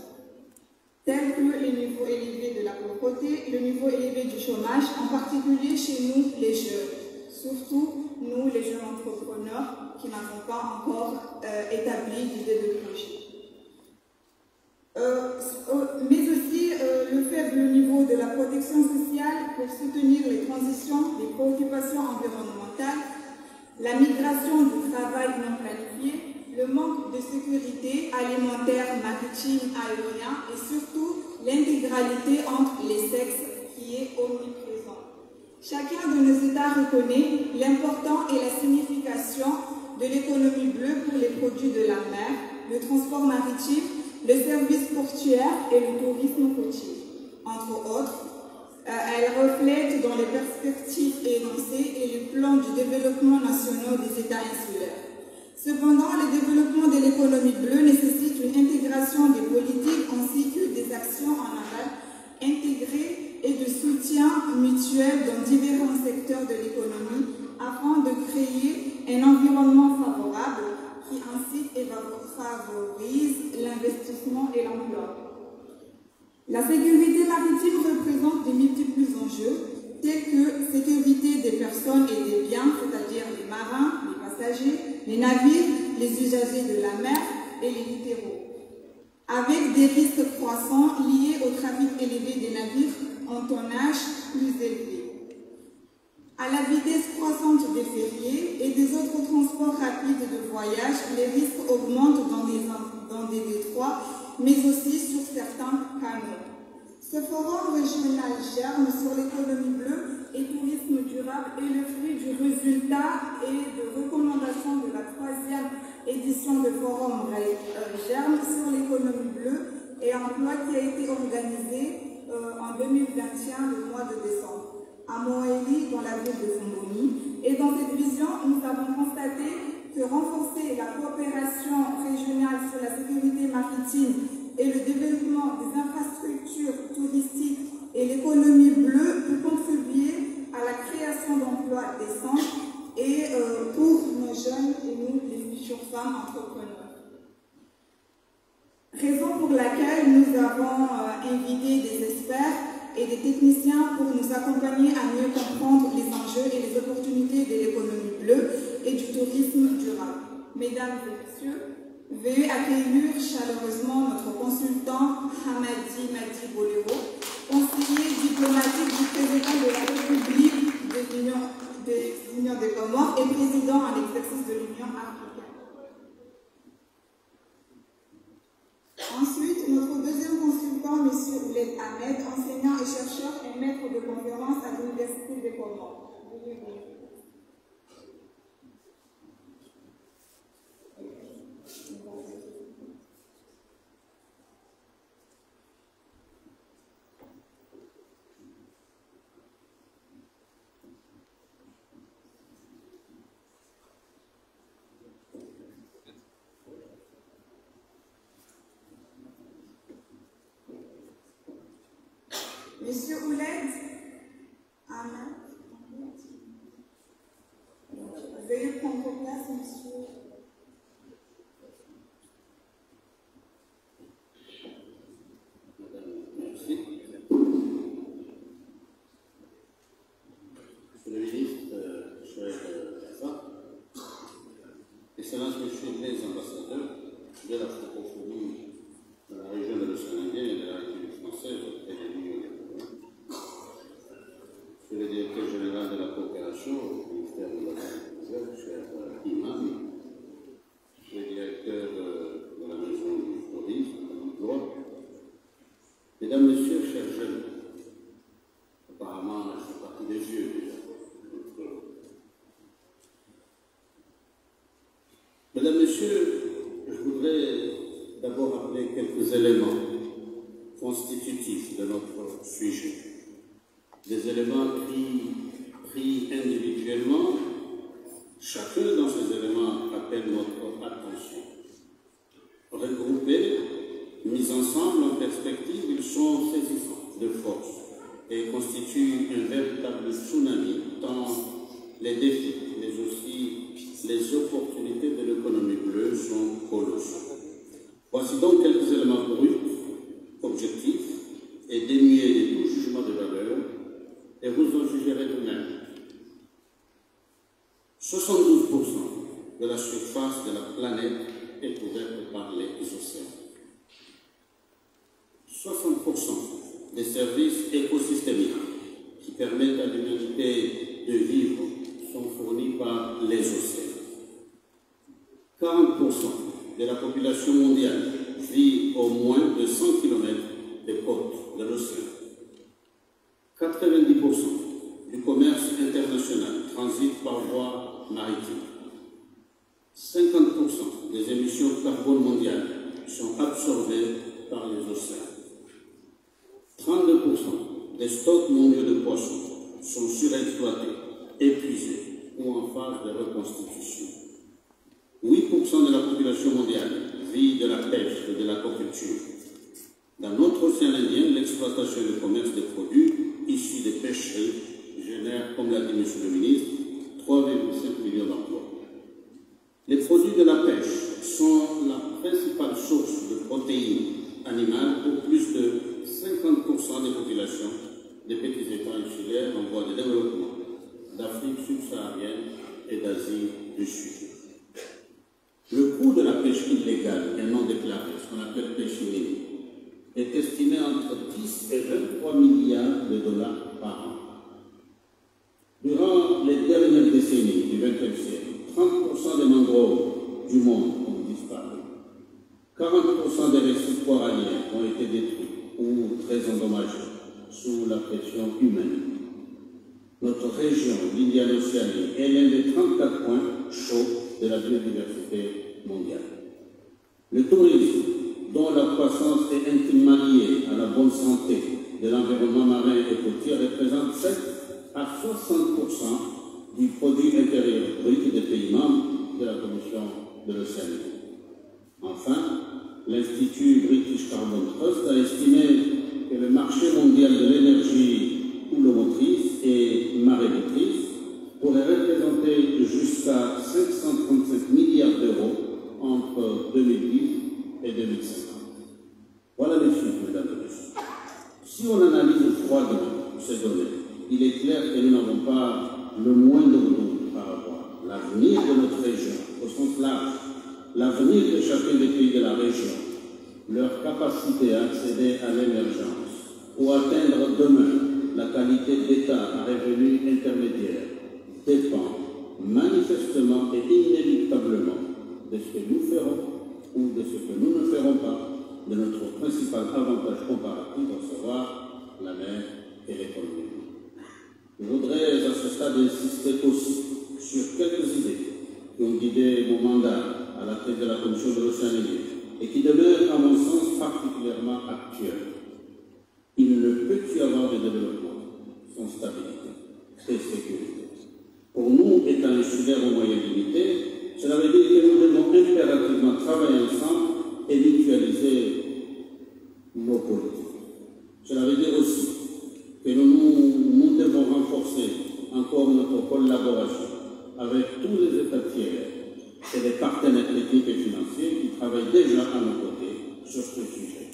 telles que le niveau élevé de la pauvreté, le niveau élevé du chômage, en particulier chez nous les jeunes, surtout nous les jeunes entrepreneurs qui n'avons pas encore établi d'idées de projet. Mais aussi le faible niveau de la protection sociale pour soutenir les transitions, les préoccupations environnementales, la migration du travail non planifié, le manque de sécurité alimentaire, maritime, aérien et surtout l'intégralité entre les sexes qui est omniprésent. Chacun de nos États reconnaît l'importance et la signification de l'économie bleue pour les produits de la mer, le transport maritime, le service portuaire et le tourisme côtier. Entre autres, elle reflète dans les perspectives énoncées et les plans du développement national des États insulaires. Cependant, le développement de l'économie bleue nécessite une intégration des politiques ainsi que des actions en aval intégrées et de soutien mutuel dans différents secteurs de l'économie afin de créer un environnement favorable qui incite et favorise l'investissement et l'emploi. La sécurité maritime représente de multiples enjeux, tels que sécurité des personnes et des biens, c'est-à-dire les marins, les passagers, les navires, les usagers de la mer et les littoraux, avec des risques croissants liés au trafic élevé des navires en tonnage plus élevé, à la vitesse croissante des ferries et des autres transports rapides de voyage. Les risques augmentent dans des détroits, mais aussi sur certains canaux. Ce forum régional germe sur l'économie bleue et tourisme durable est le fruit du résultat et de recommandations de la 3e édition du forum germe sur l'économie bleue et emploi qui a été organisé en 2021, le mois de décembre, à Moëli, dans la ville de Fondomi. Et dans cette vision, nous avons constaté que renforcer la coopération régionale sur la sécurité maritime et le développement des infrastructures touristiques et l'économie bleue peut contribuer à la création d'emplois décents et pour nos jeunes et nous, les futures femmes entrepreneurs. Raison pour laquelle nous avons invité des experts et des techniciens pour nous accompagner à mieux comprendre les enjeux et les opportunités de l'économie bleue et du tourisme durable. Mesdames et messieurs, veuillez accueillir chaleureusement notre consultant Hamadi Madi Bolero, conseiller diplomatique du président de la République de l'Union des Comores et président en exercice de l'Union africaine. Ensuite, notre deuxième consultant, M. Ouled Ahmed, enseignant et chercheur et maître de conférence à l'Université des Comores. Monsieur Ouled Ahmed, veuillez prendre place, monsieur. Merci. Monsieur le ministre, cher Gaza, Excellences, Messieurs les ambassadeurs de la francophonie de la région de l'océan Indien et de la République française auprès de l'Union européenne, Monsieur le directeur général de la coopération au ministère de l'Affaires étrangères, cher Imam, Monsieur le directeur de la maison du tourisme et de l'emploi, Mesdames, Messieurs, chers jeunes, apparemment, je fais partie des vieux déjà. Mesdames, Messieurs, je voudrais d'abord rappeler quelques éléments constitutifs de notre sujet. Des éléments pris individuellement, chacun dans ces éléments appelle notre attention. Regroupés, mis ensemble en perspective, ils sont saisissants de force et constituent un véritable tsunami tant les défis, mais aussi les opportunités de l'économie bleue sont colossaux. Voici donc quelques éléments bruts, objectifs et dénués de tout jugement de valeur, et vous en jugerez vous-même. 72% de la surface de la planète est couverte par les océans. 60% des services écosystémiques qui permettent à l'humanité de vivre sont fournis par les océans. 40% de la population mondiale vit au moins de 100 km des côtes de l'océan. 90% du commerce internationales transitent par voie maritime. 50% des émissions de carbone mondiales sont absorbées par les océans. 32% des stocks mondiaux de poissons sont surexploités, épuisés ou en phase de reconstitution. 8% de la population mondiale vit de la pêche et de l'aquaculture. Dans notre océan Indien, l'exploitation et le commerce des produits issus des pêcheries génèrent, comme l'a dit M. le ministre, 3,5 millions d'emplois. Les produits de la pêche sont la principale source de protéines animales pour plus de 50% des populations des petits États insulaires en voie de développement d'Afrique subsaharienne et d'Asie du Sud. Le coût de la pêche illégale et non déclarée, ce qu'on appelle pêche illégale, est estimé entre 10 et 23 milliards de dollars par an. Durant les dernières décennies du XXe siècle, 30% des mangroves du monde ont disparu. 40% des récifs coralliens ont été détruits ou très endommagés sous la pression humaine. Notre région, l'Indienne-Océanie, est l'un des 34 points chauds de la biodiversité mondiale. Le tourisme, dont la croissance est intimement liée à la bonne santé de l'environnement marin et côtier, représente 7 à 60% du produit intérieur brut des pays membres de la Commission de l'Océanie. Enfin, l'Institut British Carbon Trust a estimé que le marché mondial de l'énergie houlomotrice et marémotrice pourrait représenter jusqu'à 535 milliards d'euros entre 2010 et 2050. Voilà les chiffres, mesdames et messieurs. Si on analyse froidement ces données, il est clair que nous n'avons pas le moindre doute par rapport à l'avenir de notre région, au sens large, l'avenir de chacun des pays de la région, leur capacité à accéder à l'émergence ou atteindre demain la qualité d'État à revenu intermédiaire dépend manifestement et inéluctablement de ce que nous ferons ou de ce que nous ne ferons pas de notre principal avantage comparatif, à savoir la mer et l'économie. Je voudrais à ce stade insister aussi sur quelques idées qui ont guidé mon mandat à la tête de la Commission de l'Océanie et qui demeurent, à mon sens, particulièrement actuelles. Il ne peut y avoir de développement sans stabilité et sécurité. Pour nous, étant insulaires aux moyens limités, cela veut dire que nous devons impérativement travailler ensemble et mutualiser nos politiques. Cela veut dire aussi que nous devons renforcer encore notre collaboration avec tous les États tiers et les partenaires techniques et financiers qui travaillent déjà à nos côtés sur ce sujet.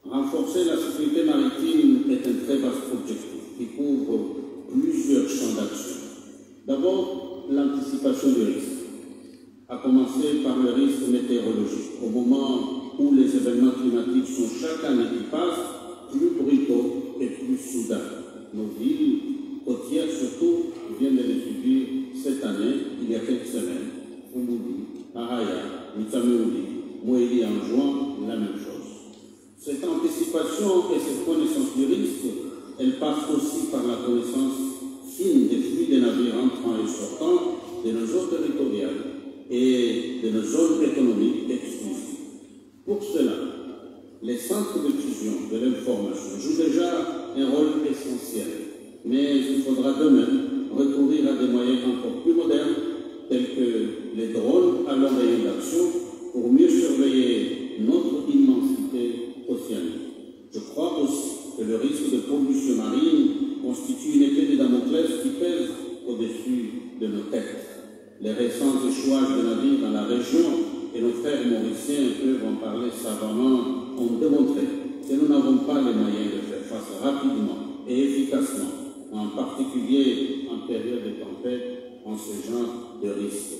Renforcer la sécurité maritime est un très vaste objectif qui couvre plusieurs champs d'action. D'abord, l'anticipation du risque, à commencer par le risque météorologique. Au moment où les événements climatiques sont chaque année qui passe plus brutaux et plus soudains. Nos villes côtières surtout viennent de les subir cette année, il y a quelques semaines. Oumoudi, Araya, Mitameouli, Moéli en juin, la même chose. Cette anticipation et cette connaissance du risque, elle passe aussi par la connaissance fine des flux des navires entrants et sortants de nos eaux territoriales et de nos zones économiques exclusives. Pour cela, les centres de fusion de l'information jouent déjà un rôle essentiel, mais il faudra demain recourir à des moyens encore plus modernes tels que les drones à long rayon d'action pour mieux surveiller notre immensité océanique. Je crois aussi que le risque de pollution marine constitue une épée de Damoclès qui pèse au-dessus de nos têtes. Les récents échouages de navires dans la région, et nos frères mauriciens peuvent en parler savamment, ont démontré que nous n'avons pas les moyens de faire face rapidement et efficacement, en particulier en période de tempête, en ce genre de risque.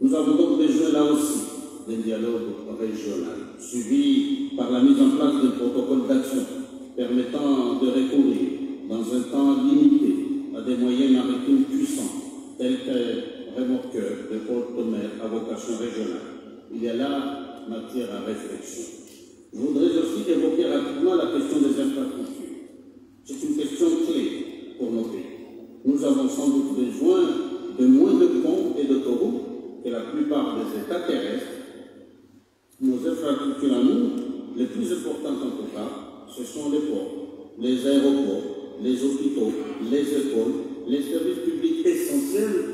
Nous avons donc besoin là aussi d'un dialogue régional, suivi par la mise en place d'un protocole d'action permettant de recourir dans un temps limité à des moyens maritimes puissants, tels que remorqueurs de haute mer à vocation régionale. Il y a là matière à réflexion. Je voudrais aussi évoquer rapidement la question des infrastructures. C'est une question clé pour nos pays. Nous avons sans doute besoin de moins de ponts et d'autoroutes que la plupart des États terrestres. Nos infrastructures à nous, les plus importantes en tout cas, ce sont les ports, les aéroports, les hôpitaux, les écoles, les services publics essentiels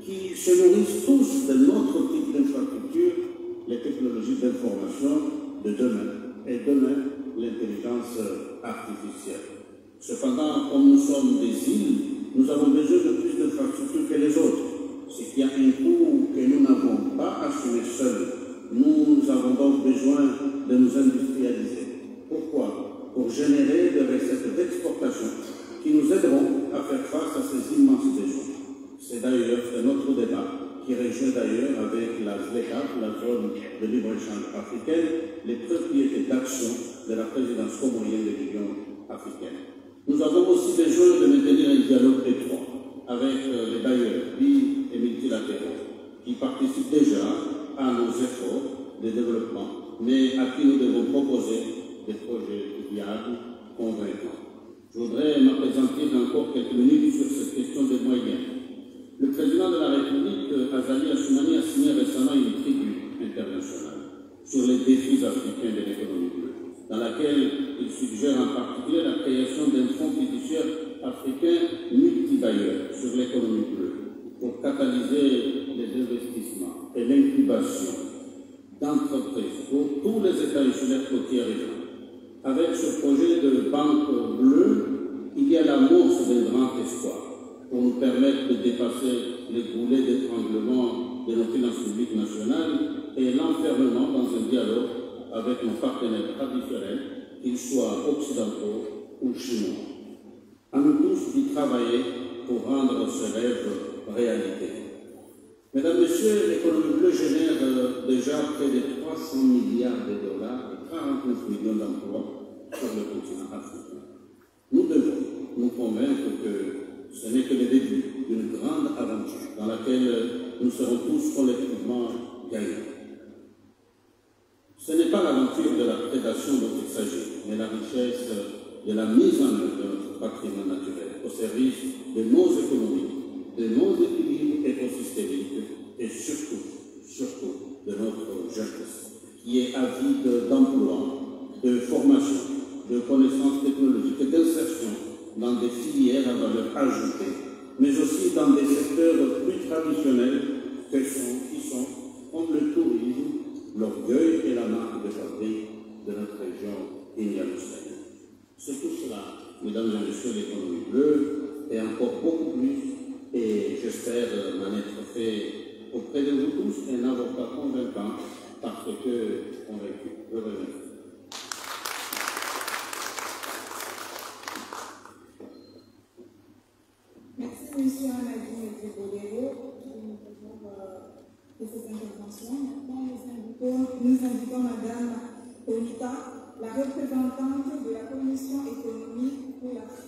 qui se nourrissent tous de notre type d'infrastructure, les technologies d'information de demain, et demain, l'intelligence artificielle. Cependant, comme nous sommes des îles, nous avons besoin de plus d'infrastructures que les autres, ce qui a un coût que nous n'avons pas assumé seuls. Nous avons donc besoin de nous industrialiser. Pourquoi? Pour générer des recettes d'exportation qui nous aideront à faire face à ces immenses défis. C'est d'ailleurs notre débat qui rejoint d'ailleurs avec la ZLECAf, la zone de libre-échange africaine, les propriétés d'action de la présidence comorienne de l'Union africaine. Nous avons aussi besoin de maintenir un dialogue étroit avec les bailleurs, pays et multilatéraux, qui participent déjà à nos efforts de développement, mais à qui nous devons proposer des projets viables, convaincants. Je voudrais m'appesantir encore quelques minutes sur cette question des moyens. Le président de la République, Azali Assoumani, a signé récemment une tribune internationale sur les défis africains de l'économie bleue, dans laquelle il suggère en particulier la création d'un fonds fiduciaire africain multibailleur sur l'économie bleue pour catalyser les investissements et l'incubation d'entreprises pour tous les États insulaires côtiers régionaux. Avec ce projet de banque bleue, il y a l'amorce d'un grand espoir pour nous permettre de dépasser les goulets d'étranglement de nos finances publiques nationales et l'enfermement dans un dialogue avec nos partenaires traditionnels, qu'ils soient occidentaux ou chinois. À nous tous d'y travailler pour rendre ce rêve réalité. Mesdames, Messieurs, l'économie bleue génère déjà près de 300 milliards de dollars et 49 millions d'emplois sur le continent africain. Nous devons nous convaincre que ce n'est que le début d'une grande aventure dans laquelle nous serons tous collectivement gagnants. Ce n'est pas l'aventure de la prédation dont il s'agit, mais la richesse de la mise en œuvre de notre patrimoine naturel au service de nos économies, de nos équilibres écosystémiques et surtout de notre jeunesse, qui est avide d'emploi, de formation, de connaissances technologiques et d'insertion dans des filières à valeur ajoutée, mais aussi dans des secteurs plus traditionnels qui sont comme le tourisme, l'orgueil et la marque de fabrique de notre région indienne. C'est tout cela, mesdames et messieurs, l'économie bleue, et encore beaucoup plus, et j'espère m'en être fait auprès de vous tous un avocat convaincant parce que convaincu. Je vous remercie. Merci, monsieur Anadine Tribodero, pour cette intervention. Maintenant, nous invitons madame Onita, la représentante de la Commission économique pour l'Afrique.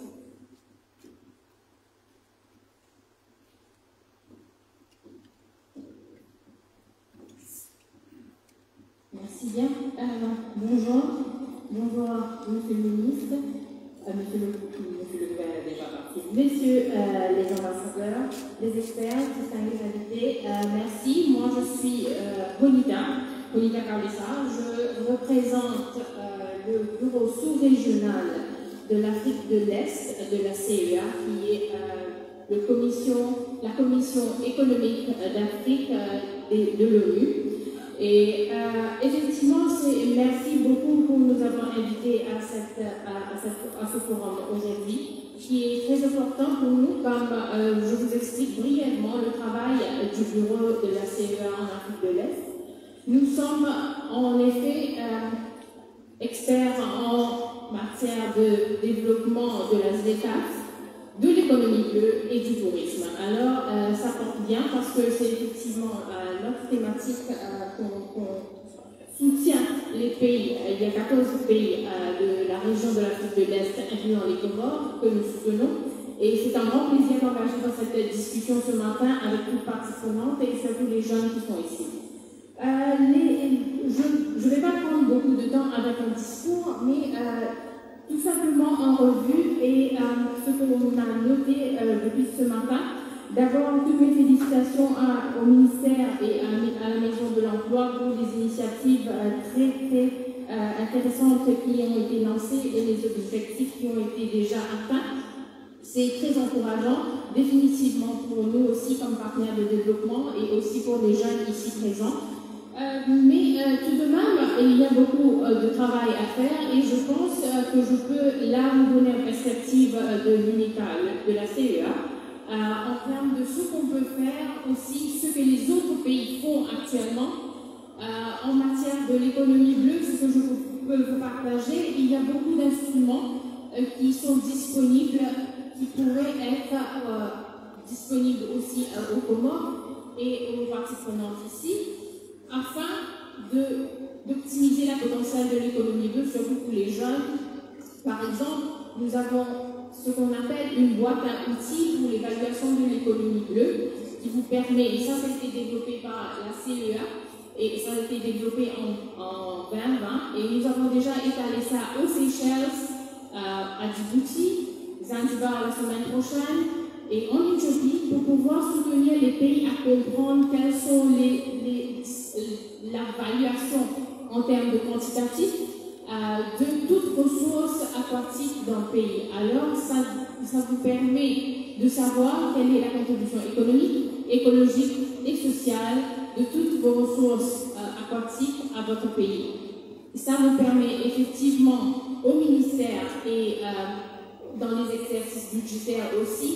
Merci bien. Bonjour, monsieur le ministre, monsieur le gouverneur déjà parti, messieurs les ambassadeurs, les experts, distingués invités, merci. Moi, je suis Bonita Carlessa. Je représente le bureau sous-régional de l'Afrique de l'Est de la CEA, qui est la commission économique d'Afrique de l'ONU. Et effectivement, merci beaucoup pour nous avoir invités à ce forum aujourd'hui, qui est très important pour nous, comme je vous explique brièvement le travail du bureau de la CEA en Afrique de l'Est. Nous sommes en effet experts en matière de développement de la ZLECAf, de l'économie bleue et du tourisme. Alors, ça porte bien parce que c'est effectivement notre thématique qu'on soutient les pays. Il y a 14 pays de la région de l'Afrique de l'Est, incluant les Comores, que nous soutenons. Et c'est un grand plaisir d'engager dans cette discussion ce matin avec toutes parties prenantes et surtout les jeunes qui sont ici. Je ne vais pas prendre beaucoup de temps avec un discours, mais tout simplement en revue et ce que l'on a noté depuis ce matin. D'abord, toutes mes félicitations au ministère et à la Maison de l'Emploi pour les initiatives très intéressantes qui ont été lancées et les objectifs qui ont été déjà atteints. C'est très encourageant, définitivement pour nous aussi comme partenaires de développement et aussi pour les jeunes ici présents. Mais tout de même, il y a beaucoup de travail à faire et je pense que je peux là vous donner une perspective de l'UNICA, de la CEA, en termes de ce qu'on peut faire aussi, ce que les autres pays font actuellement en matière de l'économie bleue, ce que je peux vous partager. Il y a beaucoup d'instruments qui sont disponibles, qui pourraient être disponibles aussi aux Comores et aux parties prenantes ici, afin d'optimiser la potentiel de l'économie bleue, surtout pour les jeunes. Par exemple, nous avons ce qu'on appelle une boîte à outils pour l'évaluation de l'économie bleue, qui vous permet, et ça a été développé par la CEA, et ça a été développé en 2020, et nous avons déjà étalé ça aux Seychelles, à Djibouti, Zanzibar la semaine prochaine, et en Éthiopie, pour pouvoir soutenir les pays à comprendre quelles sont la valuation en termes de quantitatif de toute ressource aquatique dans le pays. Alors, ça vous permet de savoir quelle est la contribution économique, écologique et sociale de toutes vos ressources aquatiques à votre pays. Ça vous permet effectivement au ministère et dans les exercices budgétaires aussi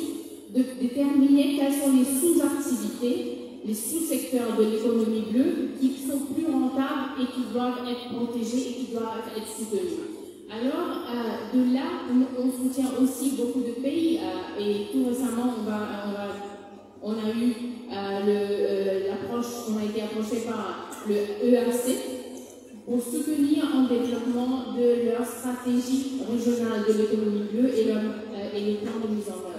de déterminer quelles sont les sous-activités, les sous-secteurs de l'économie bleue qui sont plus rentables et qui doivent être protégés et qui doivent être soutenus. Alors, de là, on soutient aussi beaucoup de pays et tout récemment, on a eu on a été approché par le EAC pour soutenir en développement de leur stratégie régionale de l'économie bleue et les plans de mise en œuvre.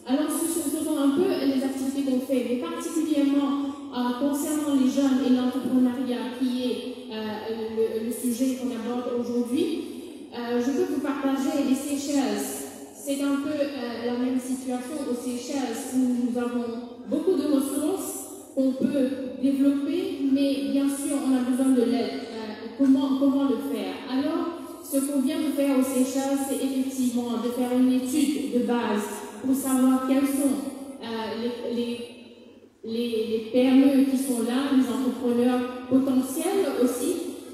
Alors, ce sont un peu les activités qu'on fait, mais particulièrement concernant les jeunes et l'entrepreneuriat, qui est le sujet qu'on aborde aujourd'hui. Je peux vous partager les Seychelles. C'est un peu la même situation aux Seychelles où nous avons beaucoup de ressources qu'on peut développer, mais bien sûr, on a besoin de l'aide. Comment le faire? Alors, ce qu'on vient de faire aux Seychelles, c'est effectivement de faire une étude de base pour savoir quels sont les PME qui sont là, les entrepreneurs potentiels aussi.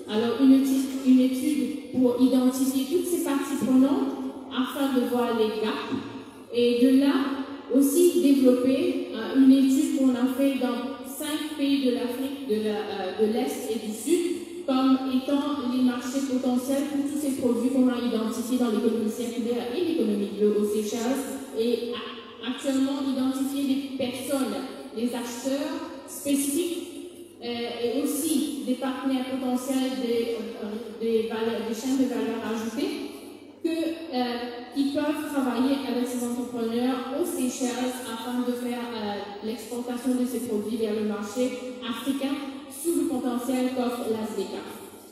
Alors, une étude pour identifier toutes ces parties prenantes afin de voir les gaps et de là aussi développer une étude qu'on a fait dans 5 pays de l'Afrique de l'Est et du Sud comme étant les marchés potentiels pour tous ces produits qu'on a identifiés dans l'économie circulaire et l'économie bleue aux Seychelles et actuellement identifier les personnes, les acheteurs spécifiques et aussi des partenaires potentiels des chaînes de valeur ajoutée qui peuvent travailler avec ces entrepreneurs aux Seychelles afin de faire l'exportation de ces produits vers le marché africain sous le potentiel qu'offre l'ASDECA.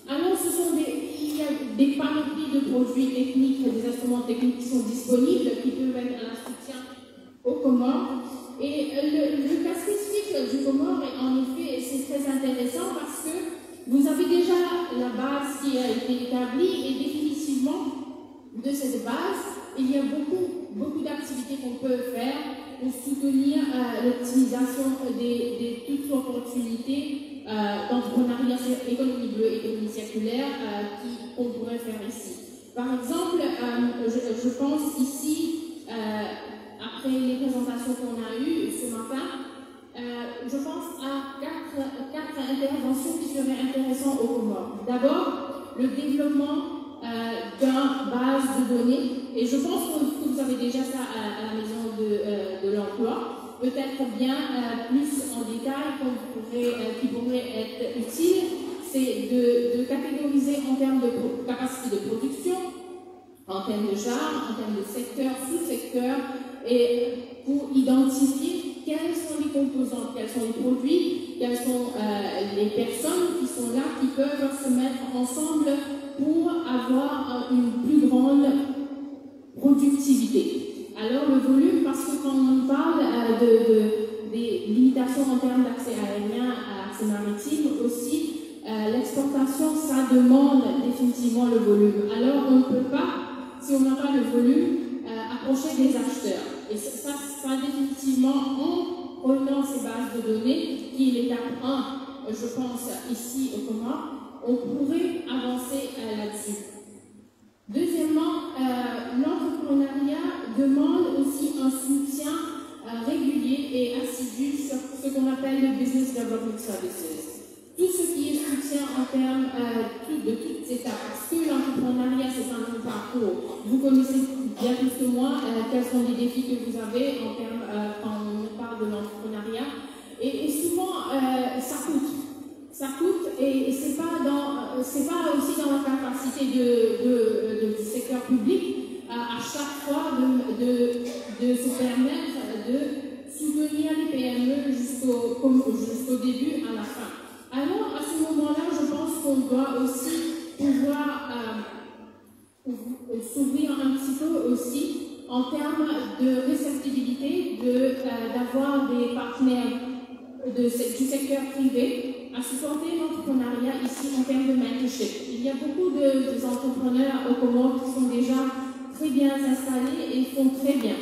Alors, il y a des panoplies de produits techniques, des instruments techniques qui sont disponibles, qui peuvent être un soutien aux Comores. Et le cas spécifique du Comore, en effet, c'est très intéressant parce que vous avez déjà la base qui a été établie et définitivement, de cette base, il y a beaucoup d'activités qu'on peut faire pour soutenir l'optimisation de toutes opportunités d'entrepreneuriat sur économie bleue et économie circulaire qu'on pourrait faire ici. Par exemple, je pense ici, après les présentations qu'on a eues ce matin, je pense à quatre interventions qui seraient intéressantes aux Comores. D'abord, le développement d'une base de données, et je pense que vous avez déjà ça à la Maison de l'Emploi, peut-être bien plus en détail qui pourrait être utile, c'est de catégoriser en termes de capacité de production, en termes de genre, en termes de secteur, sous-secteur, et pour identifier quelles sont les composantes, quels sont les produits, quelles sont les personnes qui sont là, qui peuvent se mettre ensemble pour avoir une plus grande parle des limitations en termes d'accès aérien, accès maritime, aussi, l'exportation, ça demande définitivement le volume. Alors, on ne peut pas, si on n'a pas le volume, approcher des acheteurs. Et ça définitivement, en prenant ces bases de données, qui est l'étape 1, je pense, ici au Comores, on pourrait avancer là-dessus. Deuxièmement, l'entrepreneuriat demande aussi un soutien régulier et assidu sur ce qu'on appelle le Business Development Services. Tout ce qui est soutien en termes de toutes ces étapes. Parce que l'entrepreneuriat, c'est un long parcours. Vous connaissez bien plus que moi quels sont les défis que vous avez en termes, quand on parle de l'entrepreneuriat. Et souvent, ça coûte. Ça coûte et c'est pas aussi dans la capacité du secteur public à chaque fois de se permettre de soutenir les PME jusqu'au début à la fin. Alors, à ce moment-là, je pense qu'on doit aussi pouvoir s'ouvrir un petit peu aussi en termes de réceptivité, d'avoir des partenaires du secteur privé à supporter l'entrepreneuriat ici en termes de mentorship. Il y a beaucoup d'entrepreneurs aux Comores qui sont déjà très bien installés et font très bien.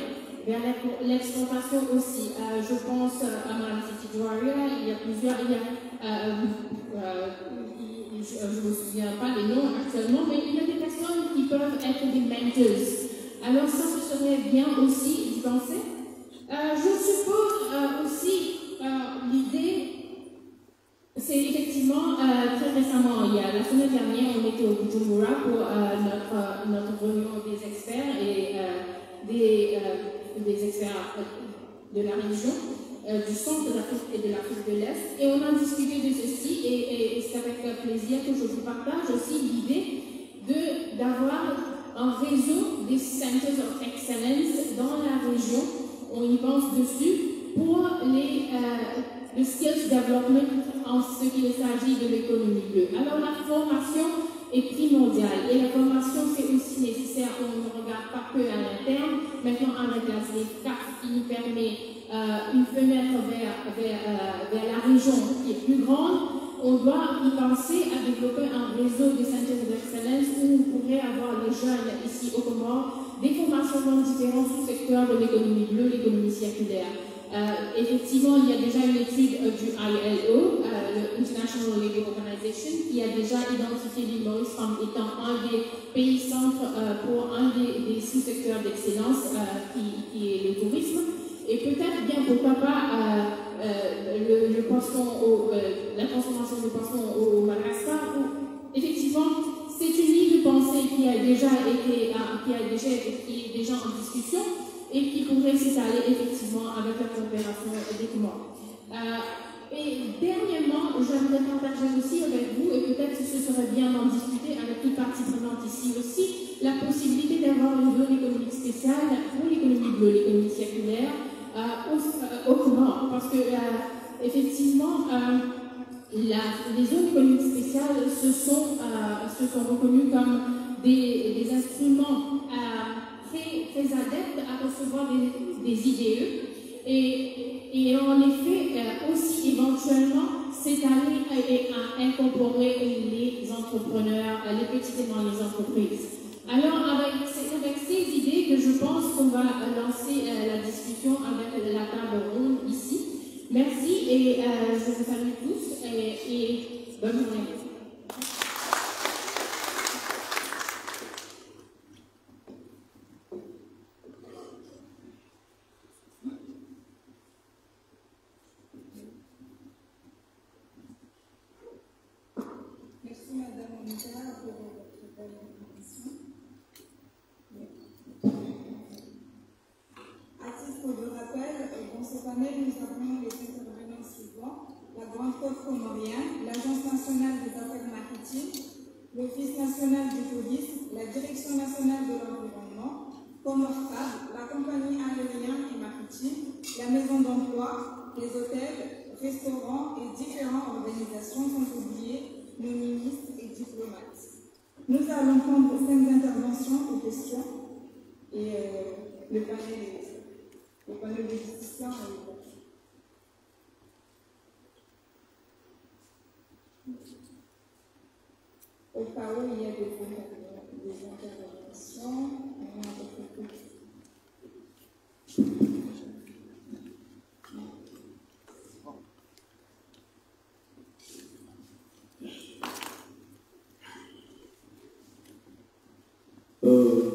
Vers l'exportation aussi. Je pense à Mme Titi-Dwaria, il y a plusieurs, je ne me souviens pas les noms actuellement, mais il y a des personnes qui peuvent être des mentors. Alors ça, ce serait bien aussi d'y penser. Je suppose aussi l'idée, c'est effectivement très récemment, la semaine dernière, on était au Bujumbura pour notre réunion des experts et des experts de la région, du centre de l'Afrique et de l'Afrique de l'Est. Et on a discuté de ceci et c'est avec plaisir que je vous partage aussi l'idée d'avoir un réseau des Centers of Excellence dans la région. On y pense dessus pour le skills development en ce qu'il s'agit de l'économie bleue. Alors la formation est primordiale et la formation c'est aussi nécessaire. On ne regarde pas que à l'interne. Maintenant avec la CAF qui nous permet une fenêtre vers la région qui est plus grande, on doit y penser à développer un réseau de centres d'excellence où on pourrait avoir les jeunes ici au Comores des formations dans différents sous-secteurs de l'économie bleue, l'économie circulaire. Effectivement, il y a déjà une étude du ILO, le International Labour Organization, qui a déjà identifié l'IMOS comme étant un des pays centres pour un des sous-secteurs d'excellence qui est le tourisme. Et peut-être bien, pourquoi pas, le poisson, la transformation du poisson au Madagascar, où effectivement, c'est une ligne de pensée qui est déjà en discussion et qui pourrait s'étaler effectivement avec la coopération des Comores. Et dernièrement, j'aimerais partager aussi avec vous, et peut-être que ce serait bien d'en discuter avec toute partie prenante ici aussi, la possibilité d'avoir une zone économique spéciale pour l'économie bleue, l'économie circulaire, au Comores. Parce que, effectivement, les zones économiques spéciales se sont reconnues comme des instruments très adeptes à recevoir des IDE et en effet aussi éventuellement s'étaler et à incorporer les entrepreneurs, les petites et moyennes entreprises. Alors c'est avec ces idées que je pense qu'on va lancer la discussion avec la table ronde ici. Merci et je vous salue tous et bonne journée. Merci Madame Monica pour votre belle information. À titre de rappel, dans ce panel, nous avons les intervenants suivants: la Grande Côte comorienne, l'Agence nationale des affaires maritimes, l'Office national du tourisme, la Direction nationale de l'environnement, Comorcab, la compagnie aérienne et maritime, la maison d'emploi, les hôtels, restaurants et différentes organisations, sans oublier nos ministres et diplomates. Nous allons prendre 5 interventions ou questions et le panel est les panneaux existants et les plaques. Au cas où il y a des interventions, on a des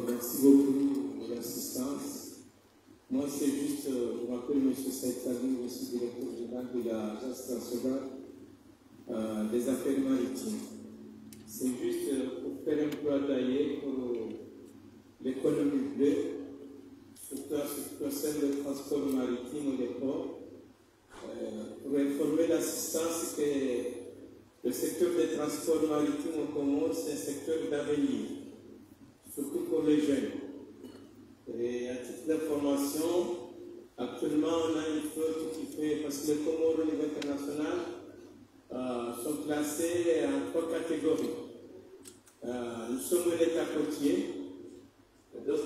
merci beaucoup pour l'assistance. Moi, c'est juste, je m'appelle M. Saïd Salim, je suis directeur général de l'Agence nationale des affaires maritimes. C'est juste pour faire un plaidoyer pour l'économie bleue, surtout en ce qui concerne le transport maritime et les ports, pour informer l'assistance que le secteur des transports maritimes au Comores, c'est un secteur d'avenir, surtout pour les jeunes. Et à titre d'information, actuellement, on a une flotte qui fait, parce que les Comores au niveau international sont classés en 3 catégories. Nous sommes un État côtier, donc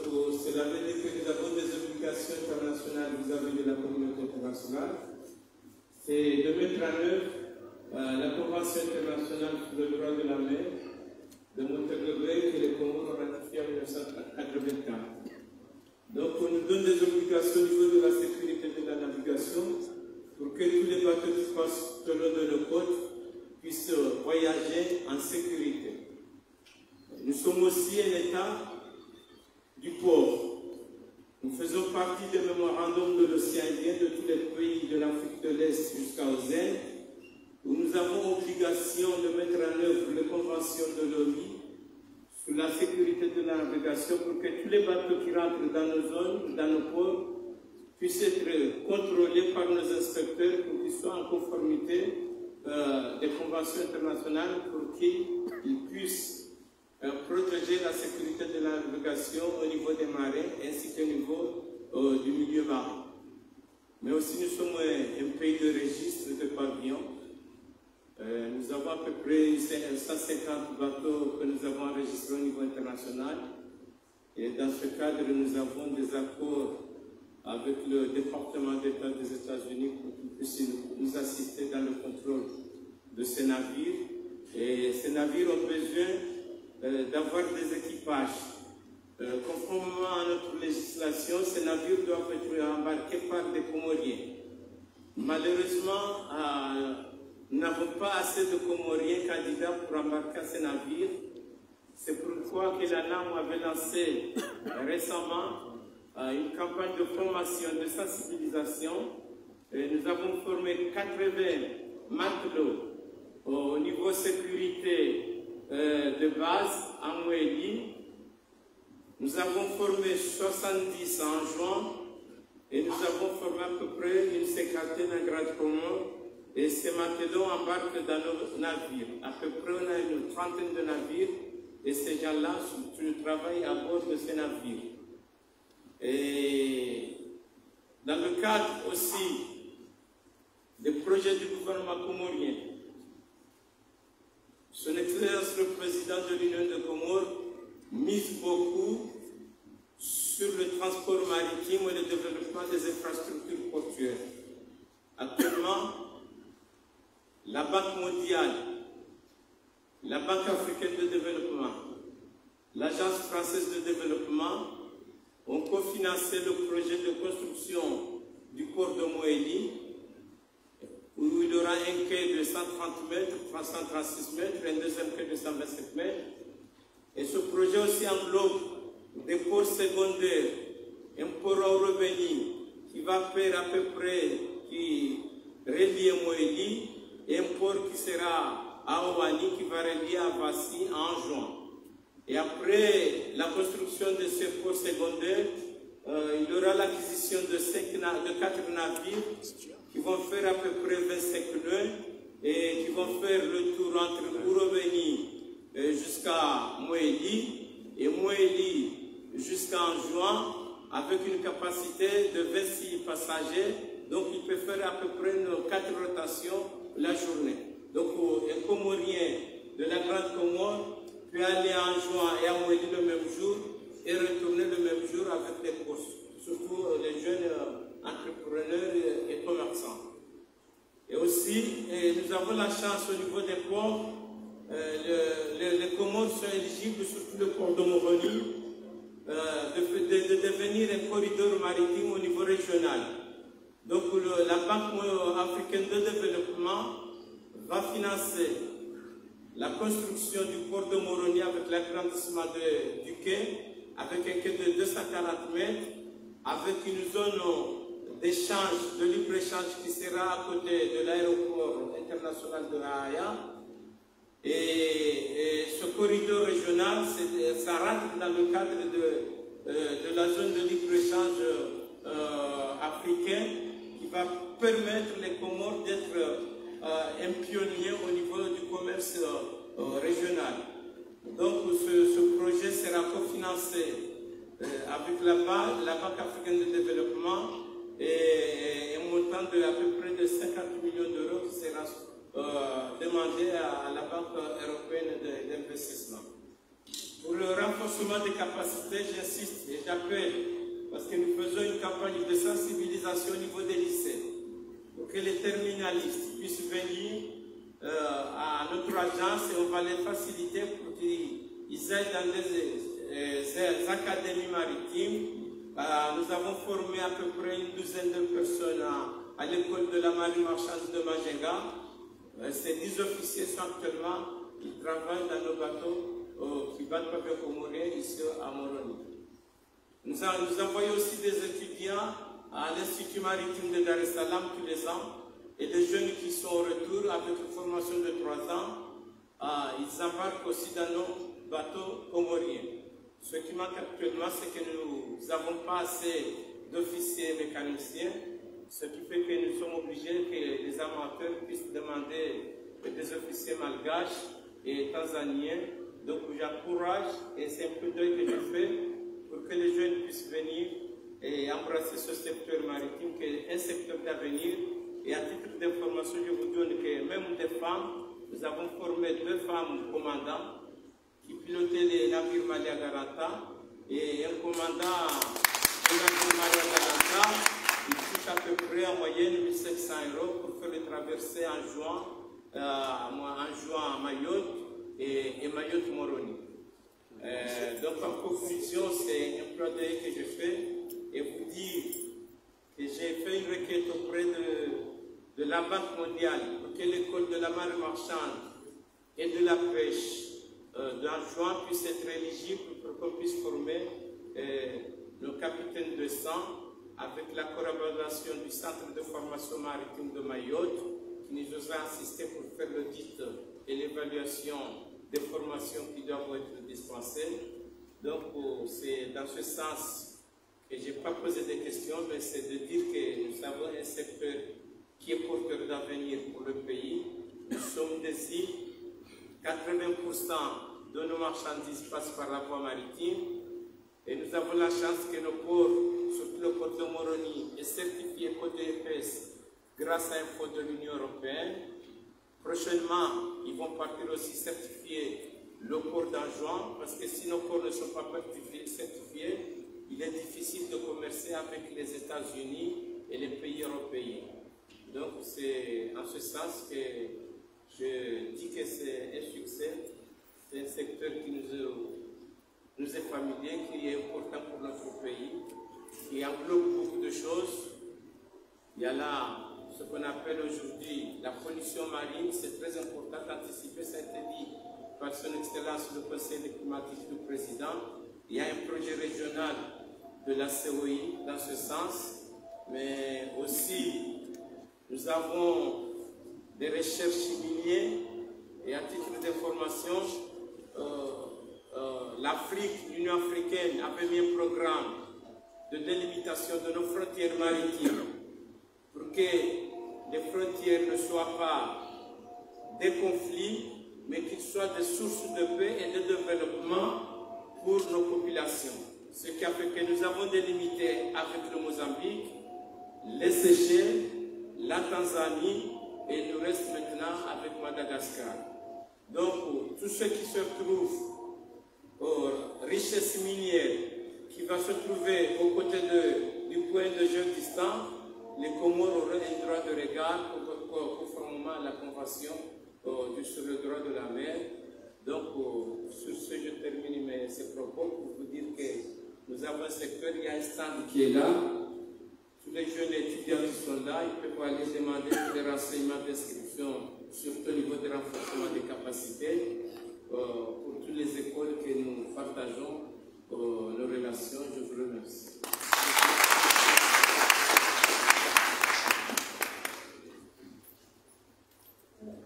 cela veut dire que nous avons des obligations internationales vis-à-vis de la communauté internationale. C'est de mettre en œuvre la Convention internationale sur le droit de la mer de Montego Bay que les Comores ont ratifié en 1984. Donc on nous donne des obligations au niveau de la sécurité de la navigation pour que tous les bateaux qui passent tout le long de nos côtes puissent voyager en sécurité. Nous sommes aussi un État du port. Nous faisons partie des mémorandums de l'océan Indien de tous les pays de l'Afrique de l'Est jusqu'aux Indes, où nous avons obligation de mettre en œuvre les conventions de l'ONU sur la sécurité de la navigation pour que tous les bateaux qui rentrent dans nos zones, dans nos ports, puissent être contrôlés par nos inspecteurs pour qu'ils soient en conformité des conventions internationales pour qu'ils puissent protéger la sécurité de la navigation au niveau des marins ainsi qu'au niveau du milieu marin. Mais aussi nous sommes un pays de registre de pavillons. Nous avons à peu près 150 bateaux que nous avons enregistrés au niveau international. Et dans ce cadre, nous avons des accords avec le département d'État des États-Unis pour qu'ils puissent nous assister dans le contrôle de ces navires. Et ces navires ont besoin d'avoir des équipages. Conformément à notre législation, ces navires doivent être embarqués par des Comoriens. Malheureusement, nous n'avons pas assez de Comoriens candidats pour embarquer ces navires. C'est pourquoi que la NAM avait lancé récemment une campagne de formation, de sensibilisation. Et nous avons formé 80 matelots au niveau sécurité de base en Moélie. Nous avons formé 70 en juin et nous avons formé à peu près une cinquantaine en grade commun. Et ces matelots embarquent dans nos navires. À peu près, on a une trentaine de navires et ces gens-là travaillent à bord de ces navires. Et dans le cadre aussi des projets du gouvernement comorien, Son Excellence le Président de l'Union de Comores mise beaucoup sur le transport maritime et le développement des infrastructures portuaires. Actuellement, la Banque mondiale, la Banque africaine de développement, l'Agence française de développement ont cofinancé le projet de construction du port de Moélie, où il y aura un quai de 130 mètres, 336 mètres, un deuxième quai de 127 mètres. Et ce projet aussi englobe des ports secondaires, un port à Orobeni qui va faire à peu près, qui relie Moélie, et un port qui sera à Ouani qui va relier à Vassi en juin. Et après la construction de ces ports secondaires, il y aura l'acquisition de 4 navires qui vont faire à peu près 25 nœuds et qui vont faire le tour entre Ouroveni jusqu'à Moélie et Moélie jusqu'en juin avec une capacité de 26 passagers. Donc il peut faire à peu près 4 rotations la journée. Donc un Comorien de la Grande Comore peut aller en juin et à Moélie le même jour et retourner le même jour avec des courses, surtout les jeunes Comores sont éligibles, surtout le port de Moroni, de devenir un corridor maritime au niveau régional. Donc la Banque africaine de développement va financer la construction du port de Moroni avec l'agrandissement du quai, avec un quai de 240 mètres, avec une zone d'échange, de libre-échange qui sera à côté de l'aéroport international de La Haye. Et ce corridor régional, ça rentre dans le cadre de la zone de libre-échange africain qui va permettre les Comores d'être un pionnier au niveau du commerce régional. Donc ce projet sera cofinancé avec la Banque africaine de développement et un montant de à peu près de 50 millions d'euros qui sera demandé à la Banque européenne d'investissement. Pour le renforcement des capacités, j'insiste et j'appelle, parce que nous faisons une campagne de sensibilisation au niveau des lycées, pour que les terminalistes puissent venir à notre agence et on va les faciliter pour qu'ils aillent dans les académies maritimes. Nous avons formé à peu près une douzaine de personnes à l'école de la marine marchande de Majenga. Ces 10 officiers sont actuellement, ils travaillent dans nos bateaux qui battent pavillon comorien ici à Moroni. Nous envoyons aussi des étudiants à l'Institut maritime de Dar es Salaam tous les ans et des jeunes qui sont au retour avec une formation de 3 ans. Ils embarquent aussi dans nos bateaux comoriens. Ce qui manque actuellement, c'est que nous n'avons pas assez d'officiers mécaniciens, ce qui fait que nous sommes obligés que les amateurs puissent demander des officiers malgaches et tanzaniens. Donc j'encourage, et c'est un peu d'œil que je fais, pour que les jeunes puissent venir et embrasser ce secteur maritime qui est un secteur d'avenir. Et à titre d'information, je vous donne que même des femmes, nous avons formé 2 femmes commandants qui pilotaient les navires Malia Garanta, et un commandant du navire Malia Garanta, il coûte à peu près en moyenne 1 700 € pour faire les traversées en juin à Mayotte et Mayotte Moroni. Donc en conclusion, c'est un plan d'œil que je fais et vous dire que j'ai fait une requête auprès de la Banque mondiale pour que l'école de la marine marchande et de la pêche juin puisse être éligible pour qu'on puisse former nos capitaines de sang avec la collaboration du Centre de formation maritime de Mayotte qui nous a assisté pour faire l'audit et l'évaluation des formations qui doivent être dispensées. Donc c'est dans ce sens que je n'ai pas posé de questions, mais c'est de dire que nous avons un secteur qui est porteur d'avenir pour le pays. Nous sommes des îles, 80% de nos marchandises passent par la voie maritime et nous avons la chance que nos ports, surtout le port de Moroni, est certifié côté EPS grâce à un fonds de l'Union européenne. Prochainement, ils vont partir aussi certifier le port d'Anjouan parce que si nos ports ne sont pas certifiés, il est difficile de commercer avec les États-Unis et les pays européens. Donc c'est en ce sens que je dis que c'est un succès. C'est un secteur qui nous est familier, qui est important pour notre pays, qui englobe beaucoup de choses. Il y a là ce qu'on appelle aujourd'hui la pollution marine, c'est très important d'anticiper, ça a été dit par son Excellence le Conseil climatique du Président. Il y a un projet régional de la COI dans ce sens, mais aussi nous avons des recherches minières et à titre d'information, l'Afrique, l'Union africaine avait mis un programme de délimitation de nos frontières maritimes pour que les frontières ne soient pas des conflits, mais qu'ils soient des sources de paix et de développement pour nos populations. Ce qui a fait que nous avons délimité avec le Mozambique, les Seychelles, la Tanzanie et il nous reste maintenant avec Madagascar. Donc, tous ceux qui se trouvent aux richesses minières, qui vont se trouver aux côtés du point de jeu distant, les Comores auraient un droit de regard conformément à la Convention sur le droit de la mer. Donc, sur ces propos pour vous dire que nous avons un secteur, il y a un stand qui est là. Tous les jeunes étudiants qui sont là, ils peuvent aller demander des renseignements d'inscription, surtout au niveau du renforcement des capacités, pour toutes les écoles que nous partageons nos relations. Je vous remercie.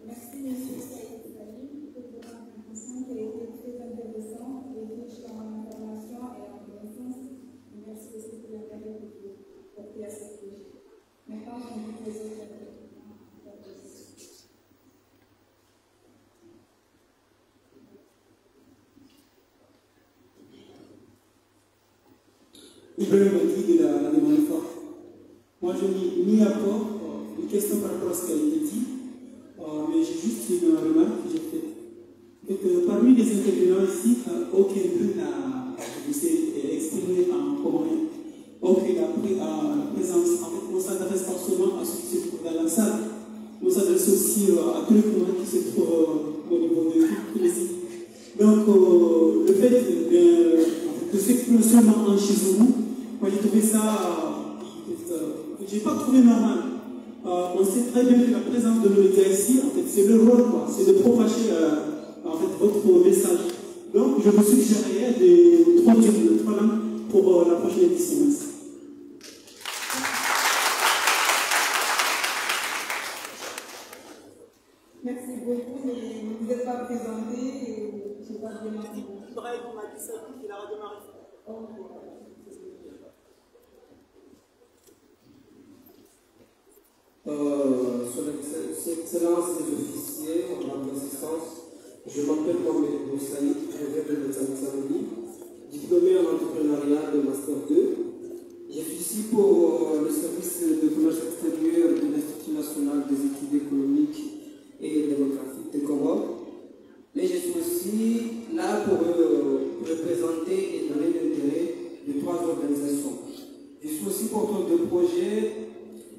Merci, monsieur Saïd Salim, pour votre intervention qui a été très intéressante et riche en informations et en connaissances. Merci aussi pour la période que vous portez à ce projet. Maintenant, je vous présente la proposition. Ibrahim Badi de la demande forte. Moi, je n'ai ni apport, ni question par rapport à ce qui a été dit, mais j'ai juste une remarque que j'ai faite. Parmi les intervenants ici, aucun d'eux s'est exprimé en comorien. Aucun n'a pris la présence. En fait, on s'adresse pas seulement à ceux qui se trouvent dans la salle, on s'adresse aussi à tous les comorins qui se trouvent au niveau de tous les îles. Donc, le fait de s'exprimer seulement en Chizoumou, moi j'ai trouvé ça, j'ai pas trouvé normal. On sait très bien que la présence de nos médias ici, en fait, c'est le rôle, c'est de propager en fait, votre message. Donc, je vous suggérerais de traduire le langues pour la prochaine édition. Merci beaucoup, mais vous n'êtes pas présenté et je n'ai pas bien entendu. Bref, on m'a dit ça, il a redémarré. Son Excellence les officiers, en assistance, je m'appelle Mohamed Boussaïd, je viens de Tanzanie, diplômé en entrepreneuriat de Master 2. Je suis ici pour le service de commerce extérieur de l'Institut national des études économiques et démographiques des Comores. Mais je suis aussi là pour représenter et donner l'intérêt de 3 organisations. Je suis aussi porteur de projet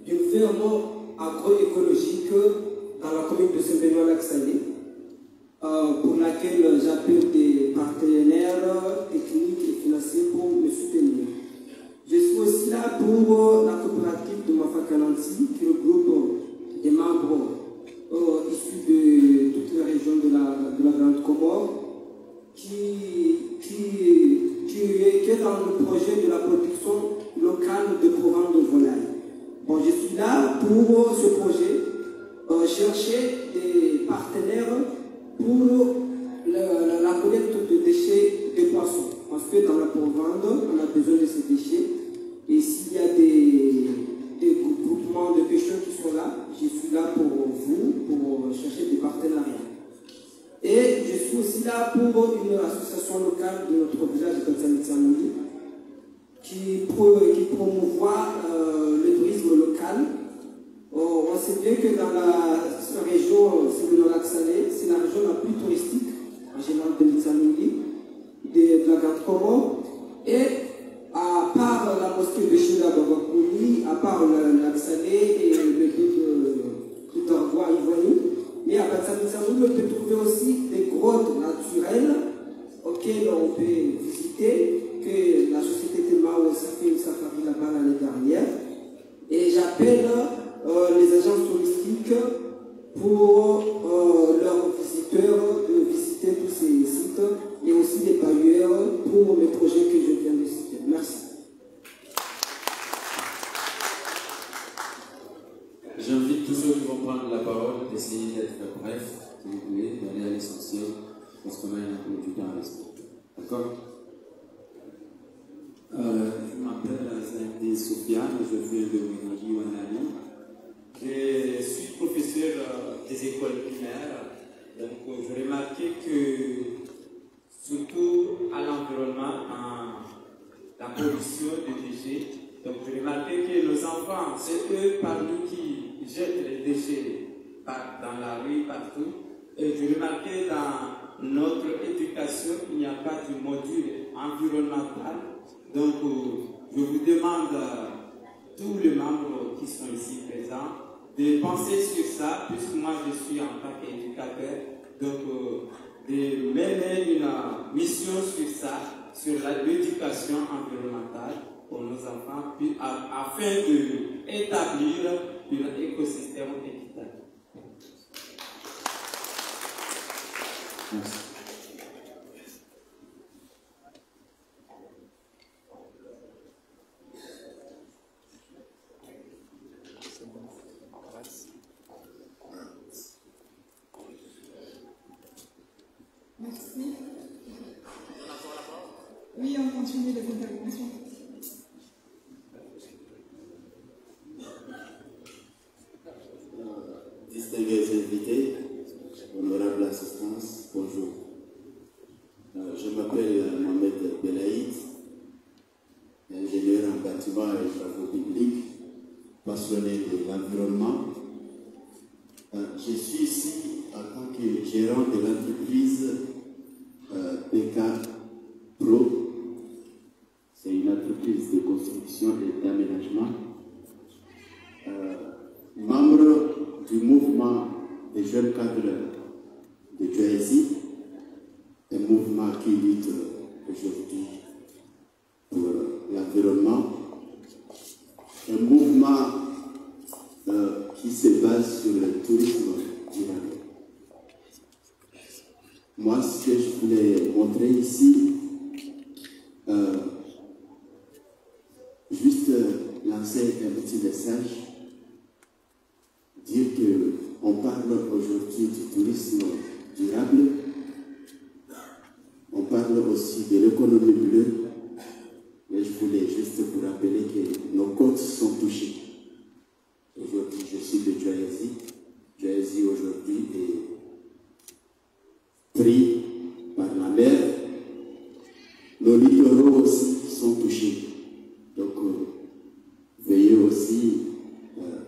d'une ferme agroécologique dans la commune de Saint-Benoît-Lac-Salé, pour laquelle j'appelle des partenaires techniques et financiers pour me soutenir. Je suis aussi là pour la coopérative de Mafakanansi, qui regroupe des membres issus de toutes les régions de la Grande Comore, qui est dans le projet de la production locale de courants de volaille. Bon, je suis là pour ce projet, chercher des partenaires pour la collecte de déchets de poissons. Parce que dans la provende, on a besoin de ces déchets. Et s'il y a des groupements de pêcheurs qui sont là, je suis là pour vous, pour chercher des partenariats. Et je suis aussi là pour une association locale de notre village de Tanzanie qui promouvoit le tourisme local. On sait bien que dans la région Saint-Benoît-Lac-Salé, c'est la région la plus touristique en général de Tanzanie, de la Grande Comore. Et à part la mosquée de Chila Babakouni, à part le lac Salé et le guide de Dorgois Ivonie, mais à Tanzanie, on peut trouver aussi des grottes naturelles auxquelles on peut visiter, que la société Temao a fait une safari là-bas l'année dernière. Et j'appelle les agences touristiques pour leurs visiteurs de visiter tous ces sites et aussi les bailleurs pour les projets que je viens de citer. Merci. J'invite tous ceux qui vont prendre la parole d'essayer d'être bref, si vous voulez, d'aller à l'essentiel, parce qu'on a un peu du temps à respecter. D'accord? Je m'appelle Zaydi Soufiane, je viens de Winagi Wanali. Je suis professeur des écoles primaires, donc je remarquais que, surtout à l'environnement, la pollution des déchets, donc je remarquais que nos enfants, c'est eux parmi qui jettent les déchets dans la rue, partout. Et je remarquais dans notre éducation qu'il n'y a pas de module environnemental. Donc, je vous demande, tous les membres qui sont ici présents, de penser sur ça, puisque moi je suis en tant qu'éducateur, donc de mener une mission sur ça, sur l'éducation environnementale pour nos enfants, afin d'établir un écosystème équitable. Merci. Merci. Oui, on continue les interventions. Distingués invités, honorable assistance, bonjour. Je m'appelle Mohamed Belaïd, ingénieur en bâtiment et travaux publics, passionné de l'environnement. Je suis ici en tant que gérant de l'entreprise PK Pro. C'est une entreprise de construction et d'aménagement. Membre du mouvement des jeunes cadres de Djoazi, un mouvement qui lutte aujourd'hui pour l'environnement, un mouvement qui se base sur le tourisme durable. Moi, ce que je voulais montrer ici, juste lancer un petit message, dire qu'on parle aujourd'hui du tourisme durable, on parle aussi de l'économie bleue, mais je voulais juste vous rappeler que nos côtes sont touchées. Aujourd'hui, je suis de Djoazi. Djoazi aujourd'hui est pris par la mer. Nos littoraux aussi sont touchés. Donc, veuillez aussi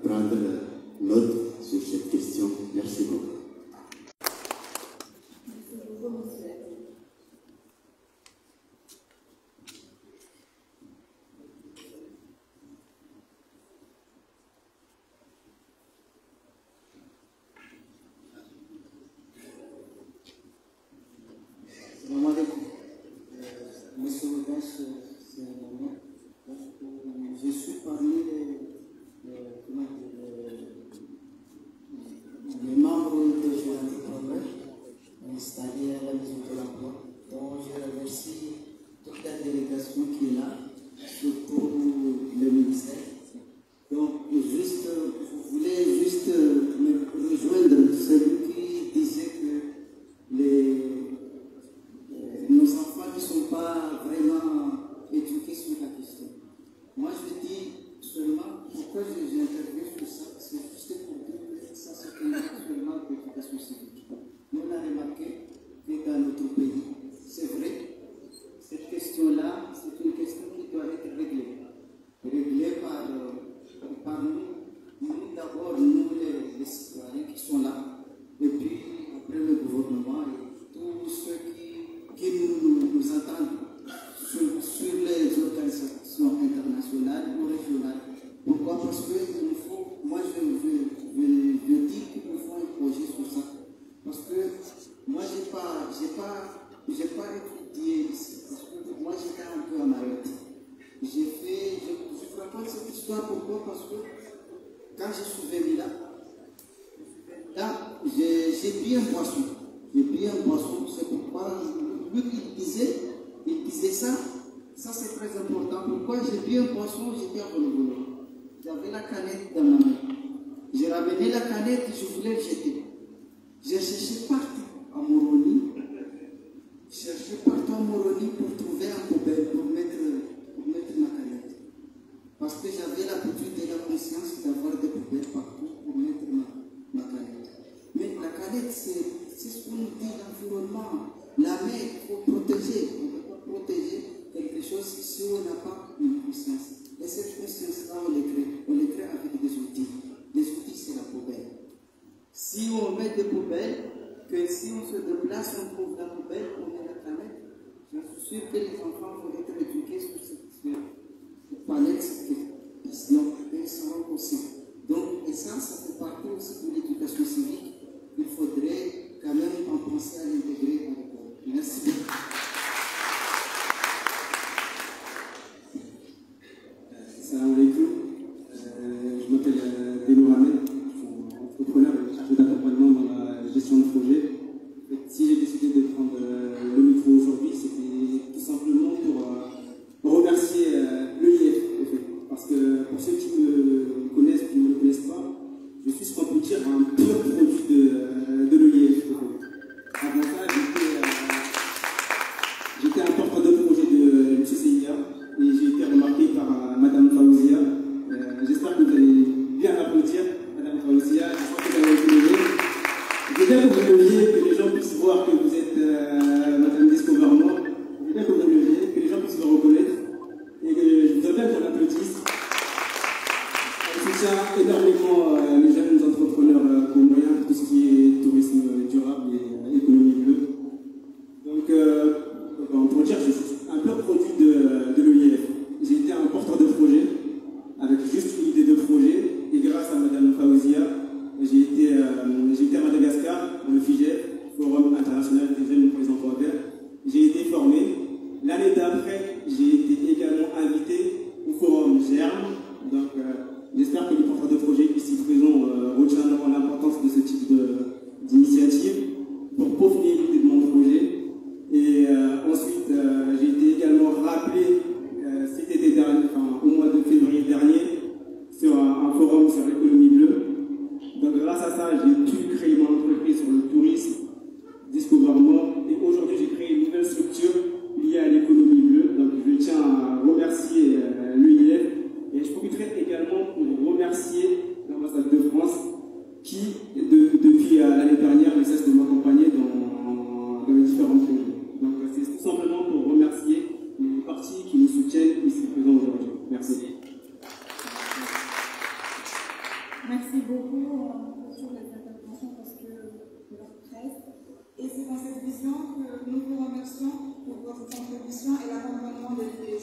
prendre note sur cette question. Merci beaucoup. Monsieur Rodas, je suis parmi les membres de Jeunes Progrès installés à la Maison de l'Emploi. Donc je remercie toute la délégation qui est là, surtout le ministère. Donc je voulais juste me rejoindre celui qui disait que nos enfants ne sont pas vraiment éduqués sur la question. Moi, je dis seulement pourquoi j'interviens sur ça, c'est juste pour dire que ça, c'est seulement l'éducation civique. Nous, on a remarqué que dans notre pays, c'est vrai, cette question-là, c'est une question qui doit être réglée. Réglée par nous d'abord, nous les citoyens qui sont là, et puis après le gouvernement et tous ceux qui nous entendent sur les organisations internationales ou régionales. Pourquoi? Parce que moi je dis qu'il nous faut un projet sur ça. Parce que moi j'ai pas étudié ici. Parce que moi j'étais un peu en Mayotte. Je raconte cette histoire pourquoi? Parce que quand je suis venu là, j'ai pris un poisson. C'est pourquoi lui il disait ça c'est très important. Pourquoi j'ai pris un poisson, j'étais à boulot. J'avais la canette dans ma main. J'ai ramené la canette, je voulais le jeter. J'ai cherché partout à Moroni. Pour trouver un poubelle, pour mettre ma canette. Parce que j'avais l'habitude et la conscience d'avoir des poubelles partout pour mettre ma canette. Mais la canette, c'est ce qu'on dit, l'environnement. La mer, il faut protéger. On ne peut pas protéger quelque chose si on n'a pas une conscience. Et cette conscience-là, on les crée avec des outils. Les outils, c'est la poubelle. Si on met des poubelles, que si on se déplace, on trouve la poubelle, on met la canette, je suis sûr que les enfants vont être éduqués sur cette palette, donc ils seront conscients. Donc, et ça fait partie aussi de l'éducation civique. Il faudrait quand même en penser à l'intégrer à l'école. Merci beaucoup.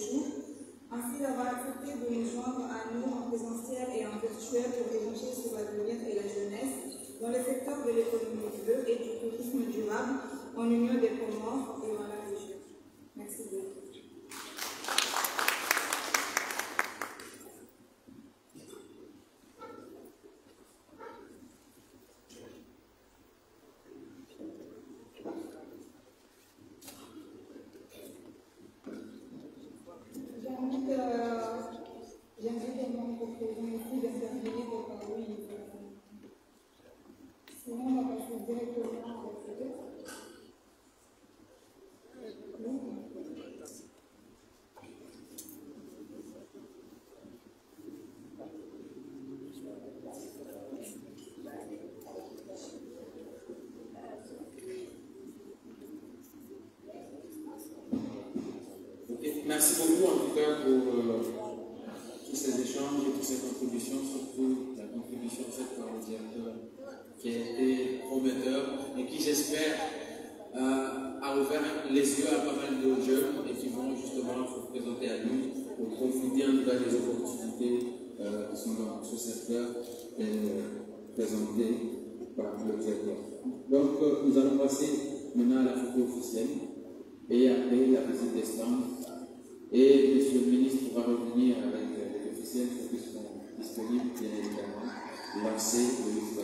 séjour. Ainsi d'avoir accepté de nous joindre à nous en présentiel et en virtuel pour échanger sur l'avenir et la jeunesse dans le secteur de l'économie bleue et du tourisme durable en Union des Comores et dans la région. Merci beaucoup. J'invite les membres présents ici d'intervenir au cas où ils veulent. Sinon, on va passer directement avec le texte. Merci beaucoup en tout cas pour tous ces échanges et toutes ces contributions, surtout la contribution faite par le directeur qui a été prometteur et qui, j'espère, a ouvert les yeux à pas mal de jeunes et qui vont justement se présenter à lui pour profiter en tout cas des opportunités qui sont dans ce secteur présentées par le directeur. Donc, nous allons passer maintenant à la photo officielle et après la visite des stands. Et monsieur le ministre pourra revenir avec les officiels qui sont disponibles, bien évidemment, lancer le livre